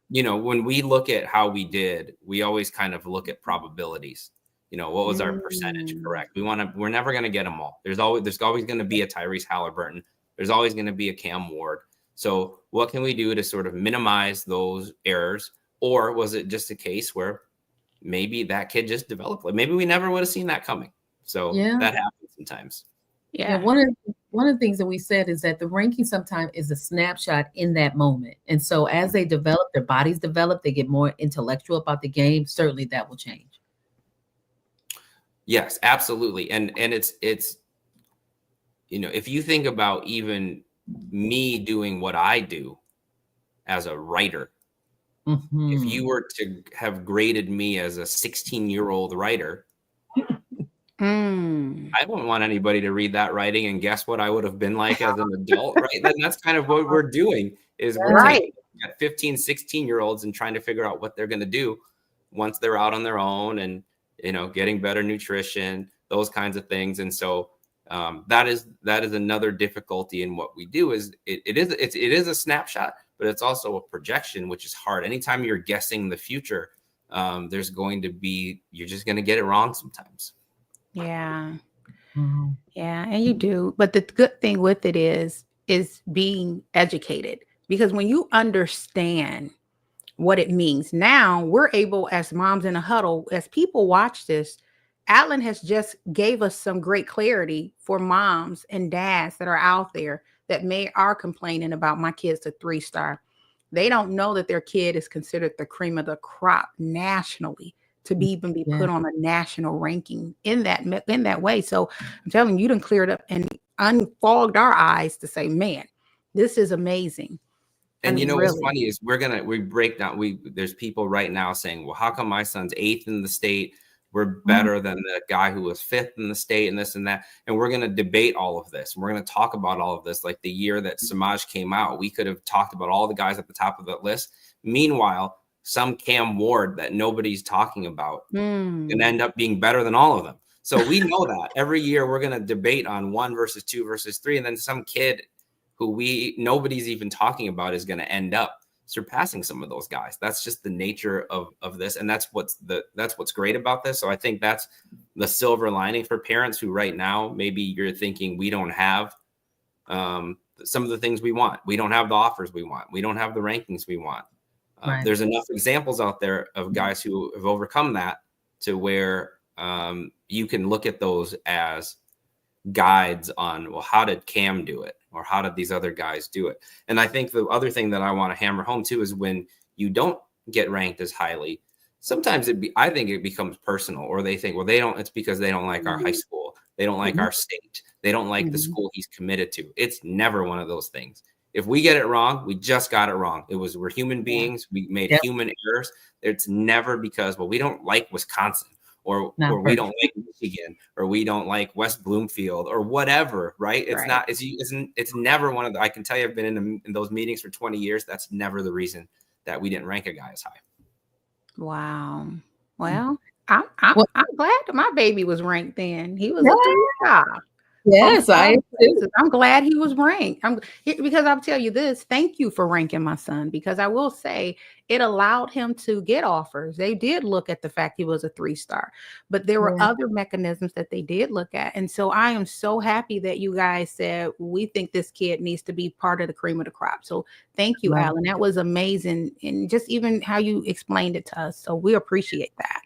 when we look at how we did, we always kind of look at probabilities. What was our percentage correct? We're never going to get them all. There's always going to be a Tyrese Halliburton. There's always going to be a Cam Ward. So what can we do to sort of minimize those errors? Or was it just a case where maybe that kid just developed? Maybe we never would have seen that coming. So that happens sometimes. Yeah. One of the things that we said is that the ranking sometimes is a snapshot in that moment. And so as they develop, their bodies develop, they get more intellectual about the game. Certainly that will change. Yes, absolutely. And it's if you think about even me doing what I do as a writer, if you were to have graded me as a 16-year-old writer, I wouldn't want anybody to read that writing and guess what I would have been like as an adult, right? Then that's kind of what we're doing is we're taking 15, 16-year-olds and trying to figure out what they're going to do once they're out on their own and, getting better nutrition, those kinds of things. And so that is another difficulty in what we do is it is a snapshot, but it's also a projection, which is hard. Anytime you're guessing the future, you're just going to get it wrong sometimes. Yeah. Yeah. And you do. But the good thing with it is being educated, because when you understand what it means, now we're able, as moms in a huddle, as people watch this, Allen has just gave us some great clarity for moms and dads that are out there that are complaining about my kid's a 3-star. They don't know that their kid is considered the cream of the crop nationally to be put on a national ranking in that way. So I'm telling you, done cleared up and unfogged our eyes to say, man, this is amazing. And what's funny is we break down. There's people right now saying, well, how come my son's 8th in the state? We're better than the guy who was 5th in the state and this and that. And we're going to debate all of this. We're going to talk about all of this. Like the year that Samaj came out, we could have talked about all the guys at the top of that list. Meanwhile, some Cam Ward that nobody's talking about can end up being better than all of them. So we know that every year we're going to debate on 1 versus 2 versus 3. And then some kid who nobody's even talking about is going to end up surpassing some of those guys. That's just the nature of this. And that's what's great about this. So I think that's the silver lining for parents who right now, maybe you're thinking we don't have the some of the things we want. We don't have the offers we want. We don't have the rankings we want. Right. There's enough examples out there of guys who have overcome that to where you can look at those as guides on, well, how did Cam do it? Or how did these other guys do it? And I think the other thing that I want to hammer home too is when you don't get ranked as highly, sometimes I think it becomes personal, or they think, well, it's because they don't like our high school. They don't like our state. They don't like the school he's committed to. It's never one of those things. If we get it wrong, we just got it wrong. We're human beings. We made human errors. It's never because, well, we don't like Wisconsin, or we don't like Michigan, or we don't like West Bloomfield, or whatever, right? It's never one of the, I can tell you, I've been in those meetings for 20 years. That's never the reason that we didn't rank a guy as high. Wow. Well, I'm glad my baby was ranked then. He was a 3-star. Yes, I'm glad he was ranked. Because I'll tell you this. Thank you for ranking my son, because I will say it allowed him to get offers. They did look at the fact he was a 3-star, but there were other mechanisms that they did look at. And so I am so happy that you guys said, we think this kid needs to be part of the cream of the crop. So thank you, Allen. That was amazing. And just even how you explained it to us. So we appreciate that.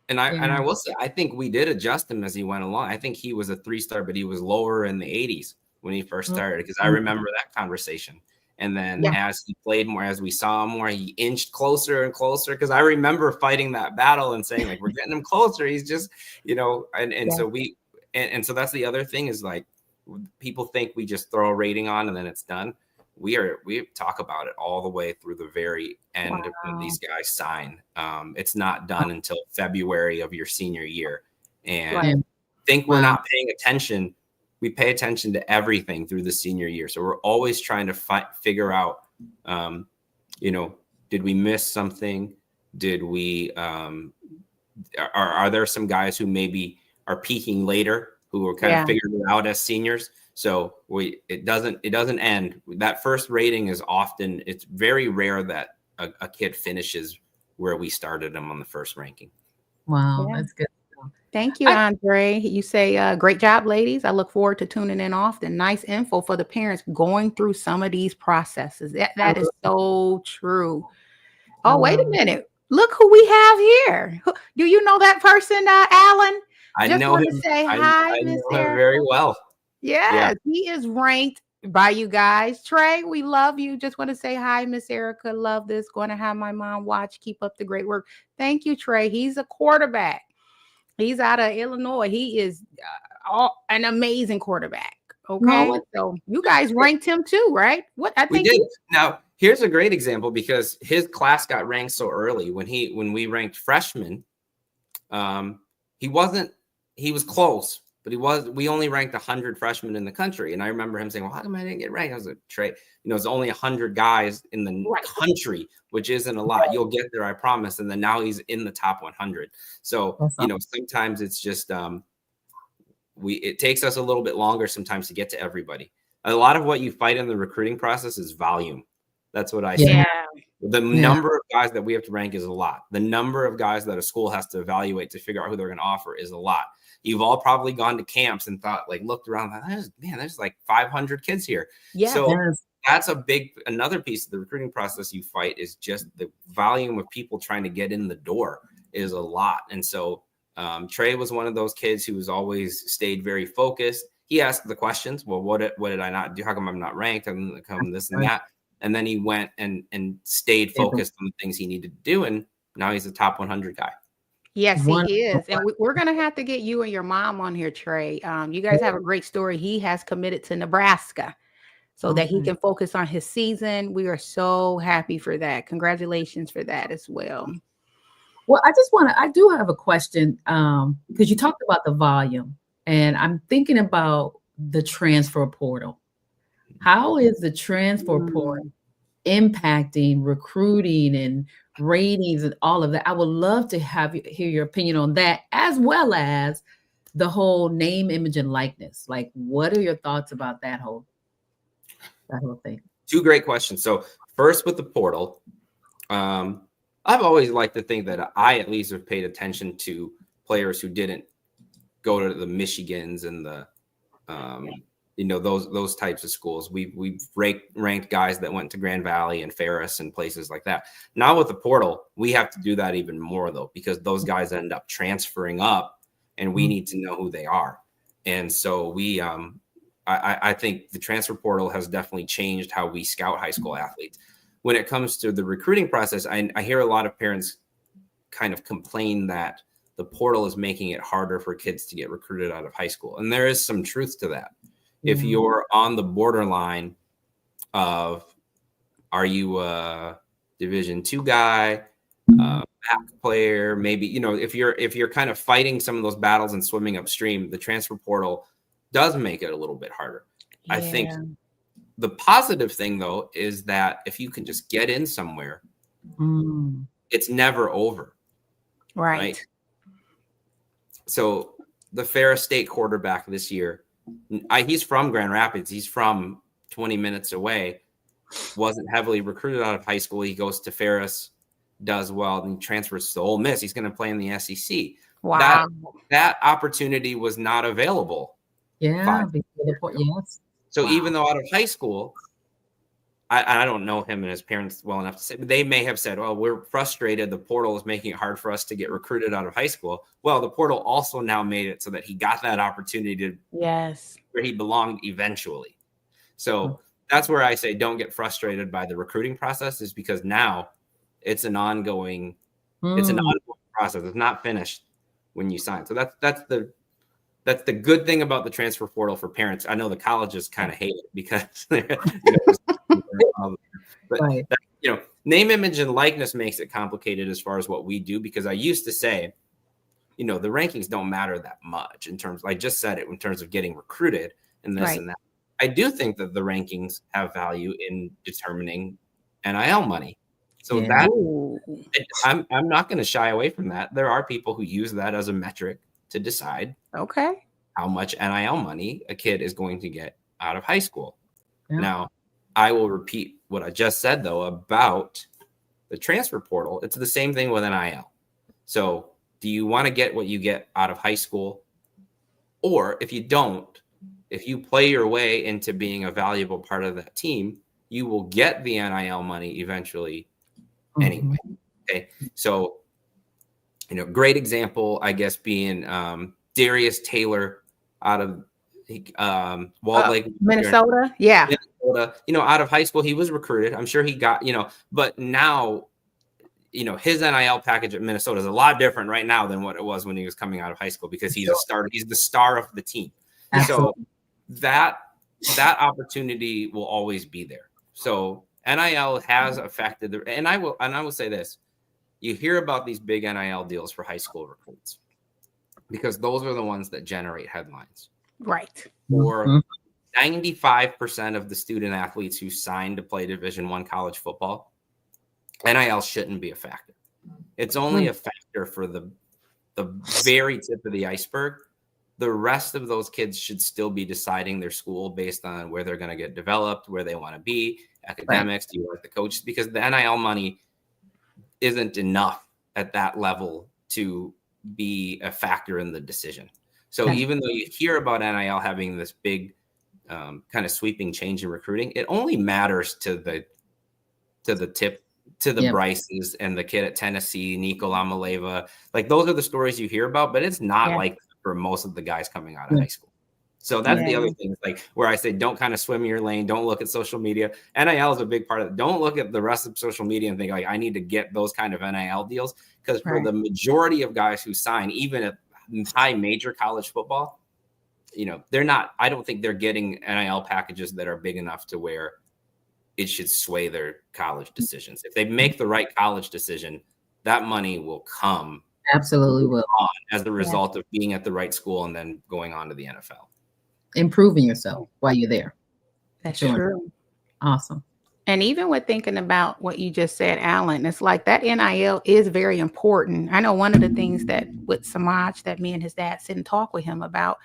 And I will say, I think we did adjust him as he went along. I think he was a 3-star, but he was lower in the 80s when he first started, because I remember that conversation. And then as he played more, as we saw him more, he inched closer and closer. Because I remember fighting that battle and saying, like, we're getting him closer. He's just, so that's the other thing is, like, people think we just throw a rating on and then it's done. We talk about it all the way through the very end of when these guys sign. It's not done until February of your senior year. And think we're not paying attention. We pay attention to everything through the senior year. So we're always trying to figure out, did we miss something? Did we, are there some guys who maybe are peaking later, who are kind of figuring it out as seniors? So it doesn't end. That first rating is often, it's very rare that a kid finishes where we started them on the first ranking. Wow, that's good. Thank you, Andre. You say, great job, ladies. I look forward to tuning in often. Nice info for the parents going through some of these processes. That is so true. Oh, wait a minute. Look who we have here. Do you know that person, Allen? I know him. Say hi, I know him very well. Yes, he is ranked by you guys. Trey, we love you. Just want to say hi, Miss Erica. Love this. Going to have my mom watch. Keep up the great work. Thank you, Trey. He's a quarterback. He's out of Illinois. He is an amazing quarterback. Okay, so you guys ranked him too, right? We did. Now, here's a great example, because his class got ranked so early. When we ranked freshmen, he was close. But we only ranked 100 freshmen in the country. And I remember him saying, well, how come I didn't get ranked? I was like, Trey, it's only 100 guys in the country, which isn't a lot. You'll get there, I promise. And then now he's in the top 100. So, sometimes it's just, it takes us a little bit longer sometimes to get to everybody. A lot of what you fight in the recruiting process is volume. That's what I say. Yeah. The number of guys that we have to rank is a lot. The number of guys that a school has to evaluate to figure out who they're going to offer is a lot. You've all probably gone to camps and thought, like, looked around, like, there's like 500 kids here. Yeah. So that's another piece of the recruiting process you fight, is just the volume of people trying to get in the door is a lot. And so Trey was one of those kids who was always stayed very focused. He asked the questions. Well, what did I not do? How come I'm not ranked? I'm come this and that. And then he went and stayed focused on the things he needed to do. And now he's a top 100 guy. Yes, he is. And we're going to have to get you and your mom on here, Trey. You guys have a great story. He has committed to Nebraska so that he can focus on his season. We are so happy for that. Congratulations for that as well. Well, I do have a question, because you talked about the volume, and I'm thinking about the transfer portal. How is the transfer portal impacting recruiting and ratings and all of that? I would love to hear your opinion on that, as well as the whole name, image, and likeness. Like, what are your thoughts about that whole thing? Two great questions. So first, with the portal, I've always liked to think that I at least have paid attention to players who didn't go to the Michigans and the those types of schools. We've ranked guys that went to Grand Valley and Ferris and places like that. Now with the portal, we have to do that even more though, because those guys end up transferring up, and we need to know who they are. And so I think the transfer portal has definitely changed how we scout high school athletes. When it comes to the recruiting process, I hear a lot of parents kind of complain that the portal is making it harder for kids to get recruited out of high school. And there is some truth to that. If you're on the borderline of, are you a Division II guy, back player, maybe, if you're kind of fighting some of those battles and swimming upstream, the transfer portal does make it a little bit harder. Yeah. I think the positive thing though is that if you can just get in somewhere, it's never over. Right. So the Ferris State quarterback this year, he's from Grand Rapids. He's from 20 minutes away. Wasn't heavily recruited out of high school. He goes to Ferris, does well, and transfers to Ole Miss. He's going to play in the SEC. Wow. That opportunity was not available. Yeah. Yes. So even though out of high school, I don't know him and his parents well enough to say, but they may have said, well, we're frustrated. The portal is making it hard for us to get recruited out of high school. Well, the portal also now made it so that he got that opportunity to where he belonged eventually. So that's where I say don't get frustrated by the recruiting process, is because now it's an ongoing process. It's not finished when you sign. So that's the good thing about the transfer portal for parents. I know the colleges kind of hate it because but right. Name, image, and likeness makes it complicated as far as what we do, because I used to say, the rankings don't matter that much in terms, I just said it, in terms of getting recruited and this and that. I do think that the rankings have value in determining NIL money. So I'm not going to shy away from that. There are people who use that as a metric to decide how much NIL money a kid is going to get out of high school. Yeah. Now, I will repeat what I just said, though, about the transfer portal. It's the same thing with NIL. So do you want to get what you get out of high school? Or if you don't, if you play your way into being a valuable part of that team, you will get the NIL money eventually anyway. Okay. So, great example, I guess, being Darius Taylor out of Walled Lake, Minnesota. Yeah. Minnesota. Out of high school, he was recruited. I'm sure he got, but now, his NIL package at Minnesota is a lot different right now than what it was when he was coming out of high school, because he's a starter. He's the star of the team. Absolutely. So that opportunity will always be there. So NIL has affected and I will say this: you hear about these big NIL deals for high school recruits because those are the ones that generate headlines. Right. Or 95% of the student athletes who sign to play Division I college football, NIL shouldn't be a factor. It's only a factor for the very tip of the iceberg. The rest of those kids should still be deciding their school based on where they're going to get developed, where they want to be, academics, do you like the coaches? Because the NIL money isn't enough at that level to be a factor in the decision. So even though you hear about NIL having this big kind of sweeping change in recruiting, it only matters to the Bryces and the kid at Tennessee, Nico Lamaleva. Like, those are the stories you hear about, but it's not like for most of the guys coming out of high school. So that's the other thing, like where I say, don't kind of swim your lane. Don't look at social media. NIL is a big part of it. Don't look at the rest of social media and think like, I need to get those kind of NIL deals. Because for the majority of guys who sign, even at high major college football, they're not, I don't think they're getting NIL packages that are big enough to where it should sway their college decisions. If they make the right college decision, that money will come. Absolutely will. As the result of being at the right school and then going on to the NFL. Improving yourself while you're there. That's true. Awesome. And even with thinking about what you just said, Allen, it's like that NIL is very important. I know one of the things that with Samaj that me and his dad sit and talk with him about,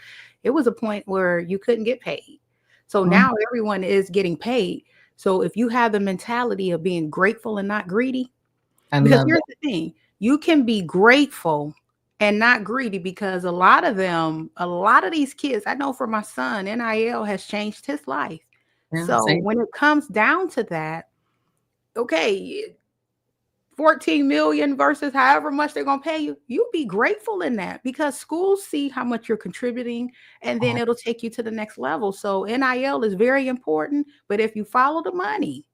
it was a point where you couldn't get paid. So now everyone is getting paid. So if you have the mentality of being grateful and not greedy, because here's the thing, you can be grateful and not greedy, because a lot of these kids, I know for my son, NIL has changed his life. Yeah, So same. when it comes down to that, okay, 14 million versus however much they're going to pay you, you be grateful in that, because schools see how much you're contributing, and then it'll take you to the next level. So NIL is very important, but if you follow the money,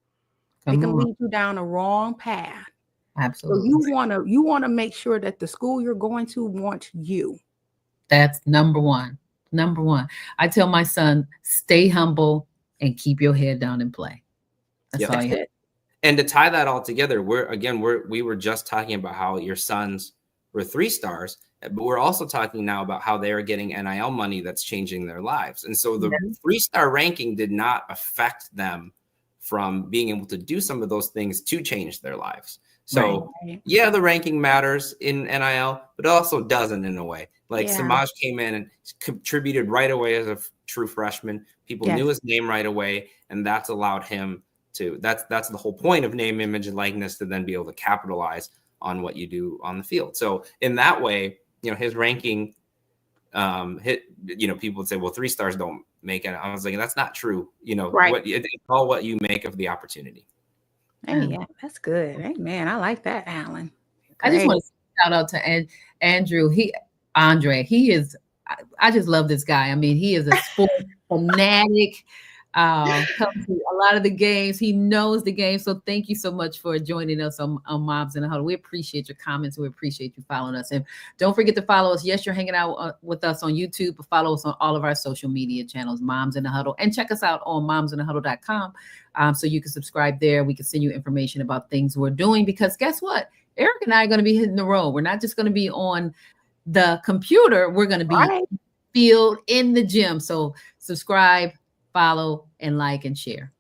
it can lead you down a wrong path. Absolutely. So you want to make sure that the school you're going to wants you. That's number one. Number one. I tell my son, stay humble and keep your head down and play. That's all you have. And to tie that all together, we were just talking about how your sons were 3 stars, but we're also talking now about how they are getting NIL money that's changing their lives. And so the 3-star ranking did not affect them from being able to do some of those things to change their lives. So yeah, the ranking matters in NIL, but it also doesn't in a way. Like Samaj came in and contributed right away as a true freshman. People knew his name right away, and that's allowed him to, that's the whole point of name, image, and likeness, to then be able to capitalize on what you do on the field. So in that way, his ranking people would say, well, 3 stars don't make it. I was like, that's not true. It's all what you make of the opportunity. Hey, yeah, that's good. Hey, man, I like that, Allen. I just want to shout out to Andrew. Andre. He is. I just love this guy. I mean, he is a sport fanatic. Comes to a lot of the games. He knows the game. So thank you so much for joining us on Moms in the Huddle. We appreciate your comments. We appreciate you following us. And don't forget to follow us. Yes, you're hanging out with us on YouTube, but follow us on all of our social media channels, Moms in the Huddle. And check us out on momsinthehuddle.com. So you can subscribe there. We can send you information about things we're doing, because guess what? Eric and I are going to be hitting the road. We're not just going to be on the computer. We're going to be in the field, in the gym. So subscribe, follow, and like and share.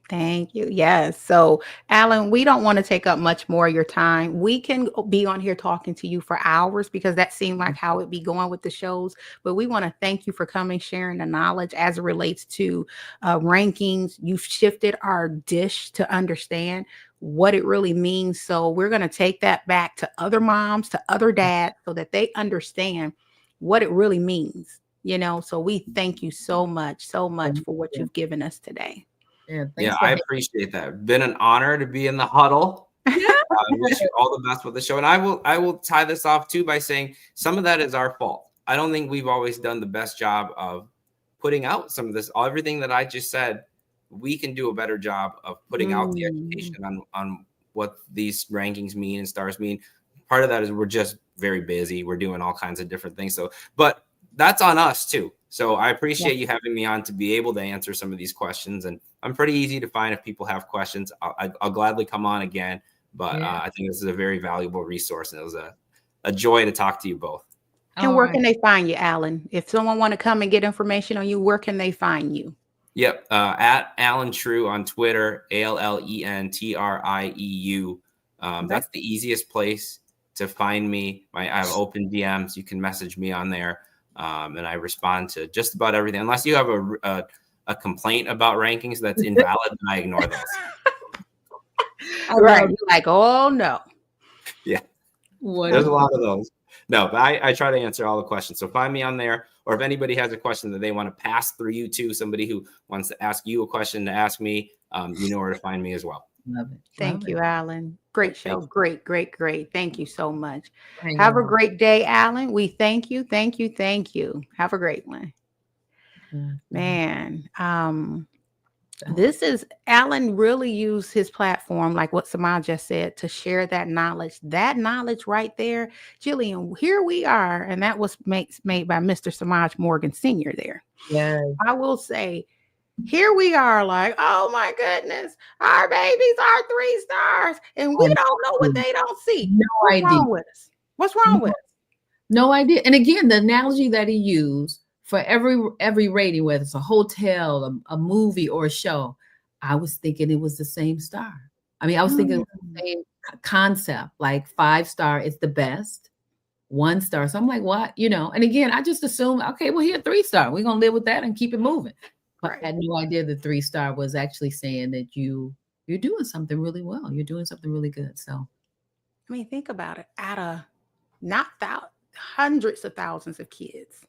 Thank you. Yes. So, Allen, we don't want to take up much more of your time. We can be on here talking to you for hours, because that seemed like how it be going with the shows. But we want to thank you for coming, sharing the knowledge as it relates to rankings. You've shifted our dish to understand what it really means. So we're going to take that back to other moms, to other dads, so that they understand what it really means. So we thank you so much for what you've given us today. Yeah, I appreciate that. Been an honor to be in the huddle. I wish you all the best with the show. And I will tie this off too by saying some of that is our fault. I don't think we've always done the best job of putting out some of this. Everything that I just said, we can do a better job of putting out the education on what these rankings mean and stars mean. Part of that is we're just very busy. We're doing all kinds of different things. So, but that's on us too. So I appreciate you having me on to be able to answer some of these questions. And I'm pretty easy to find if people have questions. I'll gladly come on again. But I think this is a very valuable resource, and it was a joy to talk to you both. And where can they find you, Allen? If someone want to come and get information on you, where can they find you? Yep. At Allen Trieu on Twitter, ALLENTRIEU. That's the easiest place to find me. I have open DMs. You can message me on there. And I respond to just about everything. Unless you have a complaint about rankings that's invalid, and I ignore those. Right. You're like, oh, no. Yeah. There's a lot of those. No, but I try to answer all the questions. So find me on there. Or if anybody has a question that they want to pass through you to, somebody who wants to ask you a question to ask me, you know where to find me as well. Love it. Thank you, Allen. Great show. Great. Thank you so much. Have a great day, Allen. We thank you. Have a great one. Man, this is Allen really used his platform, like what Samaj just said, to share that knowledge. That knowledge right there, Jillian, here we are. And that was made by Mr. Samaj Morgan Sr. there. Yeah. I will say, here we are, like, oh my goodness, our babies are 3 stars, and we don't know what they don't see. No idea. What's wrong with us? What's wrong with us? No idea. And again, the analogy that he used for every rating, whether it's a hotel, a movie, or a show, I was thinking it was the same star. I mean, I was thinking the same concept, like 5-star is the best, 1 star. So I'm like, what? And again, I just assumed, okay, well, here 3-star. We're going to live with that and keep it moving. But I had no idea the 3-star was actually saying that you're doing something really well. You're doing something really good. So, I mean, think about it. Out of not hundreds of thousands of kids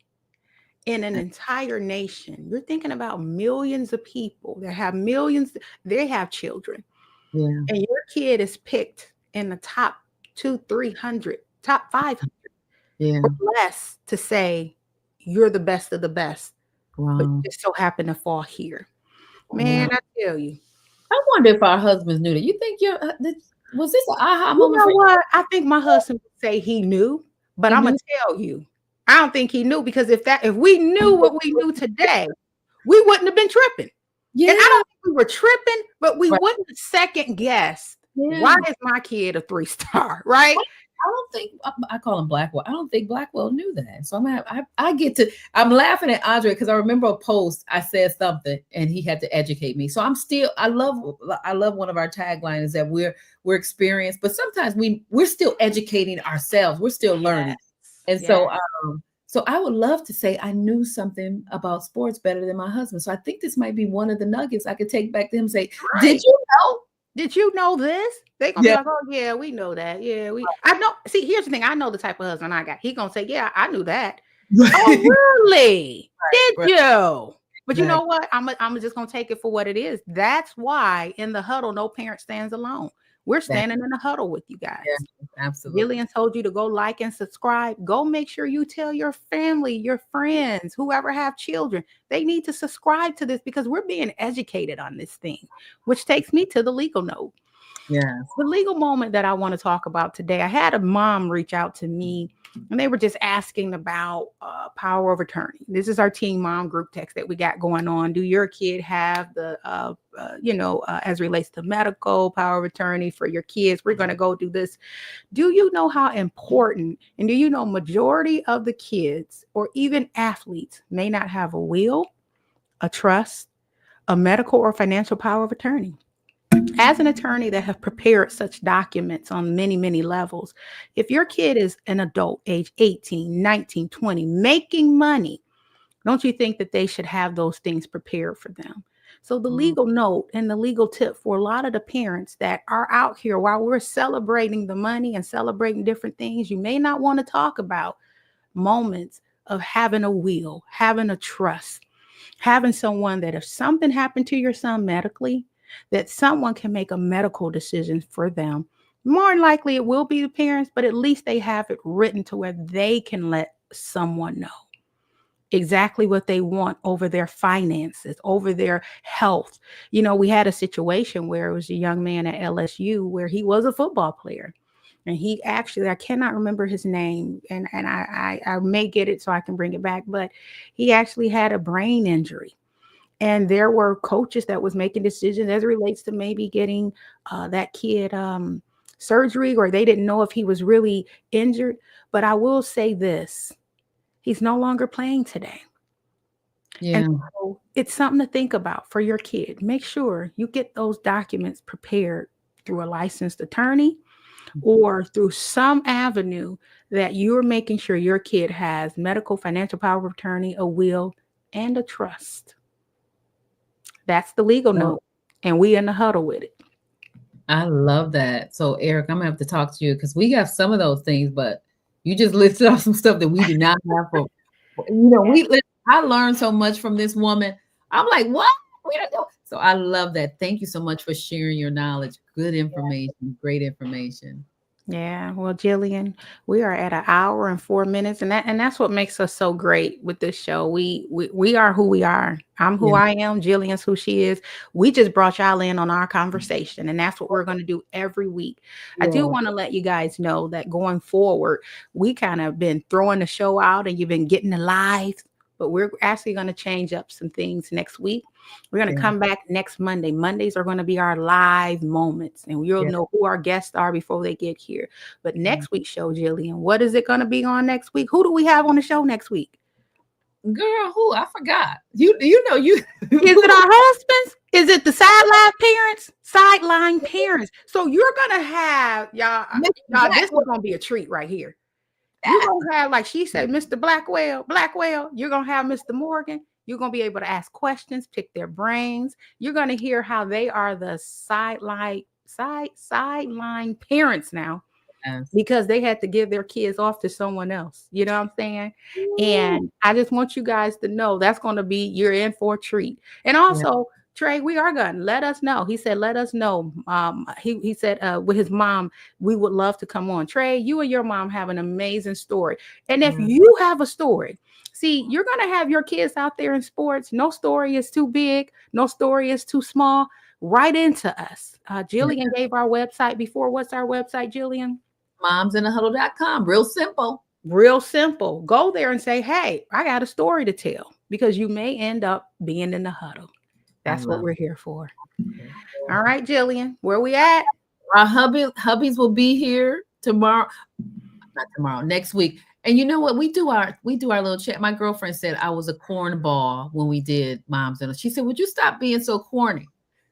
in an entire nation. You're thinking about millions of people that have millions, they have children. Yeah. And your kid is picked in the top 300, top 500 Yeah. or less to say you're the best of the best. Wow. But you just so happen to fall here. Man, I tell you. I wonder if our husbands knew that. You think was this an aha You moment know for you? what? I think my husband would say he knew, but He I'm gonna knew? tell you, I don't think he knew, because if we knew what we knew today, we wouldn't have been tripping. Yeah. And I don't think we were tripping, but we Right. wouldn't second guess. Yeah. Why is my kid a 3-star? Right? I don't think I call him Blackwell. I don't think Blackwell knew that. So I'm laughing at Andre because I remember a post I said something and he had to educate me. So I love one of our taglines is that we're experienced, but sometimes we're still educating ourselves. We're still learning. And so I would love to say I knew something about sports better than my husband. So I think this might be one of the nuggets I could take back to him and say, Right. Did you know? Did you know this? They gonna be like, oh yeah, we know that. Yeah, I know. See, here's the thing. I know the type of husband I got. He gonna say, yeah, I knew that. Oh, really? Did you? But you know what? I'm just gonna take it for what it is. That's why in the huddle, no parent stands alone. We're standing in the huddle with you guys. Yeah, absolutely. Jillian told you to go like and subscribe. Go make sure you tell your family, your friends, whoever have children, they need to subscribe to this because we're being educated on this thing, which takes me to the legal note. Yeah. The legal moment that I want to talk about today, I had a mom reach out to me and they were just asking about power of attorney. This is our teen mom group text that we got going on. Do your kid have the, as relates to medical power of attorney for your kids? We're going to go do this. Do you know how important, and do you know majority of the kids or even athletes may not have a will, a trust, a medical or financial power of attorney? As an attorney that have prepared such documents on many, many levels, if your kid is an adult, age 18, 19, 20, making money, don't you think that they should have those things prepared for them? So the legal note and the legal tip for a lot of the parents that are out here while we're celebrating the money and celebrating different things, you may not want to talk about moments of having a will, having a trust, having someone that if something happened to your son medically, that someone can make a medical decision for them. More than likely it will be the parents, but at least they have it written to where they can let someone know exactly what they want over their finances, over their health. You know, we had a situation where it was a young man at LSU where he was a football player. And he actually, I cannot remember his name, and I may get it so I can bring it back, but he actually had a brain injury. And there were coaches that was making decisions as it relates to maybe getting that kid surgery, or they didn't know if he was really injured. But I will say this, he's no longer playing today. Yeah. And so it's something to think about for your kid. Make sure you get those documents prepared through a licensed attorney or through some avenue that you're making sure your kid has medical, financial power of attorney, a will, and a trust. That's the legal note, and we in the huddle with it. I love that. So, Eric, I'm gonna have to talk to you because we got some of those things, but you just listed off some stuff that we do not have. I learned so much from this woman. I'm like, what? We don't know. So I love that. Thank you so much for sharing your knowledge. Good information, great information. Yeah, well, Jillian, we are at 1 hour and 4 minutes, and that's what makes us so great with this show. We are who we are. I'm who I am. Jillian's who she is. We just brought y'all in on our conversation, and that's what we're going to do every week. Yeah. I do want to let you guys know that going forward, we kind of been throwing the show out, and you've been getting the live, but we're actually going to change up some things next week. We're going to come back next Monday. Mondays are going to be our live moments, and you'll know who our guests are before they get here. But next week's show, Jillian, what is it going to be on next week? Who do we have on the show next week? Girl, who? I forgot. You Is it our husbands? Is it the sideline parents? So you're going to have, y'all, this is going to be a treat right here. You're going to have, like she said, Mr. Blackwell, you're going to have Mr. Morgan. You're going to be able to ask questions, pick their brains. You're going to hear how they are the sideline parents now. Yes. because they had to give their kids off to someone else. You know what I'm saying? And I just want you guys to know that's going to be, you're in for a treat. And also, Trey, we are going to let us know. He said, let us know. He said with his mom, we would love to come on. Trey, you and your mom have an amazing story. And if you have a story, see, you're going to have your kids out there in sports. No story is too big. No story is too small. Write into us. Jillian gave our website before. What's our website, Jillian? momsinthehuddle.com. Real simple. Real simple. Go there and say, hey, I got a story to tell, because you may end up being in the huddle. That's what we're here for. All right, Jillian, where we at? Our hubbies will be here tomorrow. Not tomorrow, next week. And you know what? We do our little chat. My girlfriend said I was a cornball when we did Moms and she said, would you stop being so corny?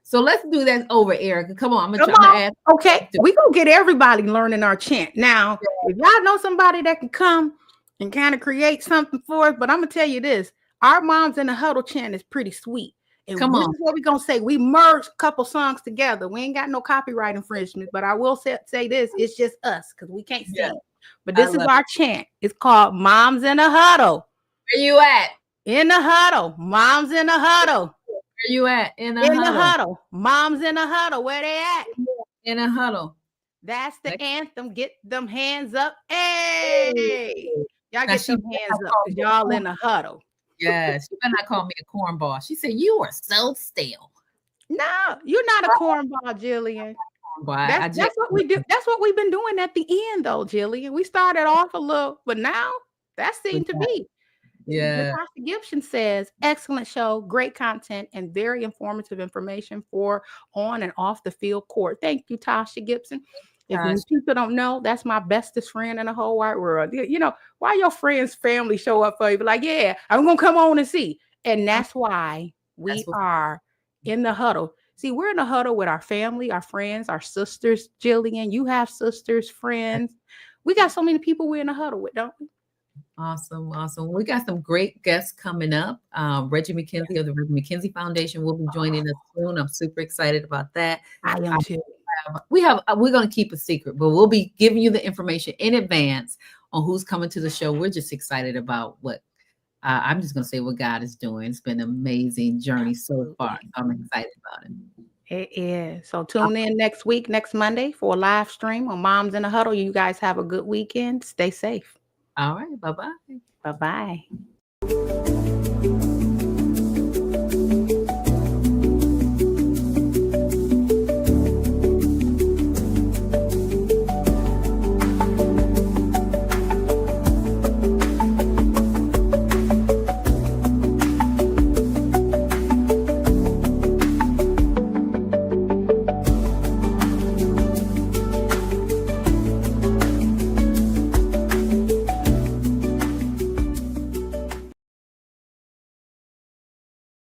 So let's do that over, Erica. Come on. I'm gonna ask. Okay, we gonna get everybody learning our chant. Now, if y'all know somebody that can come and kind of create something for us, but I'm gonna tell you this: our Moms in the Huddle chant is pretty sweet. And this is what we're gonna say. We merged a couple songs together. We ain't got no copyright infringement, but I will say this: it's just us because we can't sing. But this is our chant. It's called Moms in the Huddle. Where you at? In the huddle. Moms in the huddle. Where you at? In the huddle. Moms in the huddle. Where they at? In a huddle. That's the anthem. Get them hands up. Hey, y'all get them hands up because y'all in the huddle. Yes, you better not call me a cornball. She said you are so stale. No, you're not a cornball, Jillian. That's what we do. That's what we've been doing at the end, though, Jillian. We started off a little, but now that seemed to be. Yeah. Natasha Gibson says, excellent show, great content, and very informative information for on and off the field court. Thank you, Tasha Gibson. If you people don't know, that's my bestest friend in the whole wide world. You know, why your friends' family show up for you? Be like, yeah, I'm going to come on and see. And that's why we are in the huddle. See, we're in the huddle with our family, our friends, our sisters. Jillian, you have sisters, friends. We got so many people we're in the huddle with, don't we? Awesome. We got some great guests coming up. Reggie McKenzie of the Reggie McKenzie Foundation will be joining us soon. I'm super excited about that. I am too. We're going to keep a secret, but we'll be giving you the information in advance on who's coming to the show. We're just excited about what I'm just going to say what God is doing. It's been an amazing journey so far. I'm excited about it. It is. So tune in next week, next Monday, for a live stream on Moms in the Huddle. You guys have a good weekend. Stay safe. All right. Bye-bye. Bye-bye.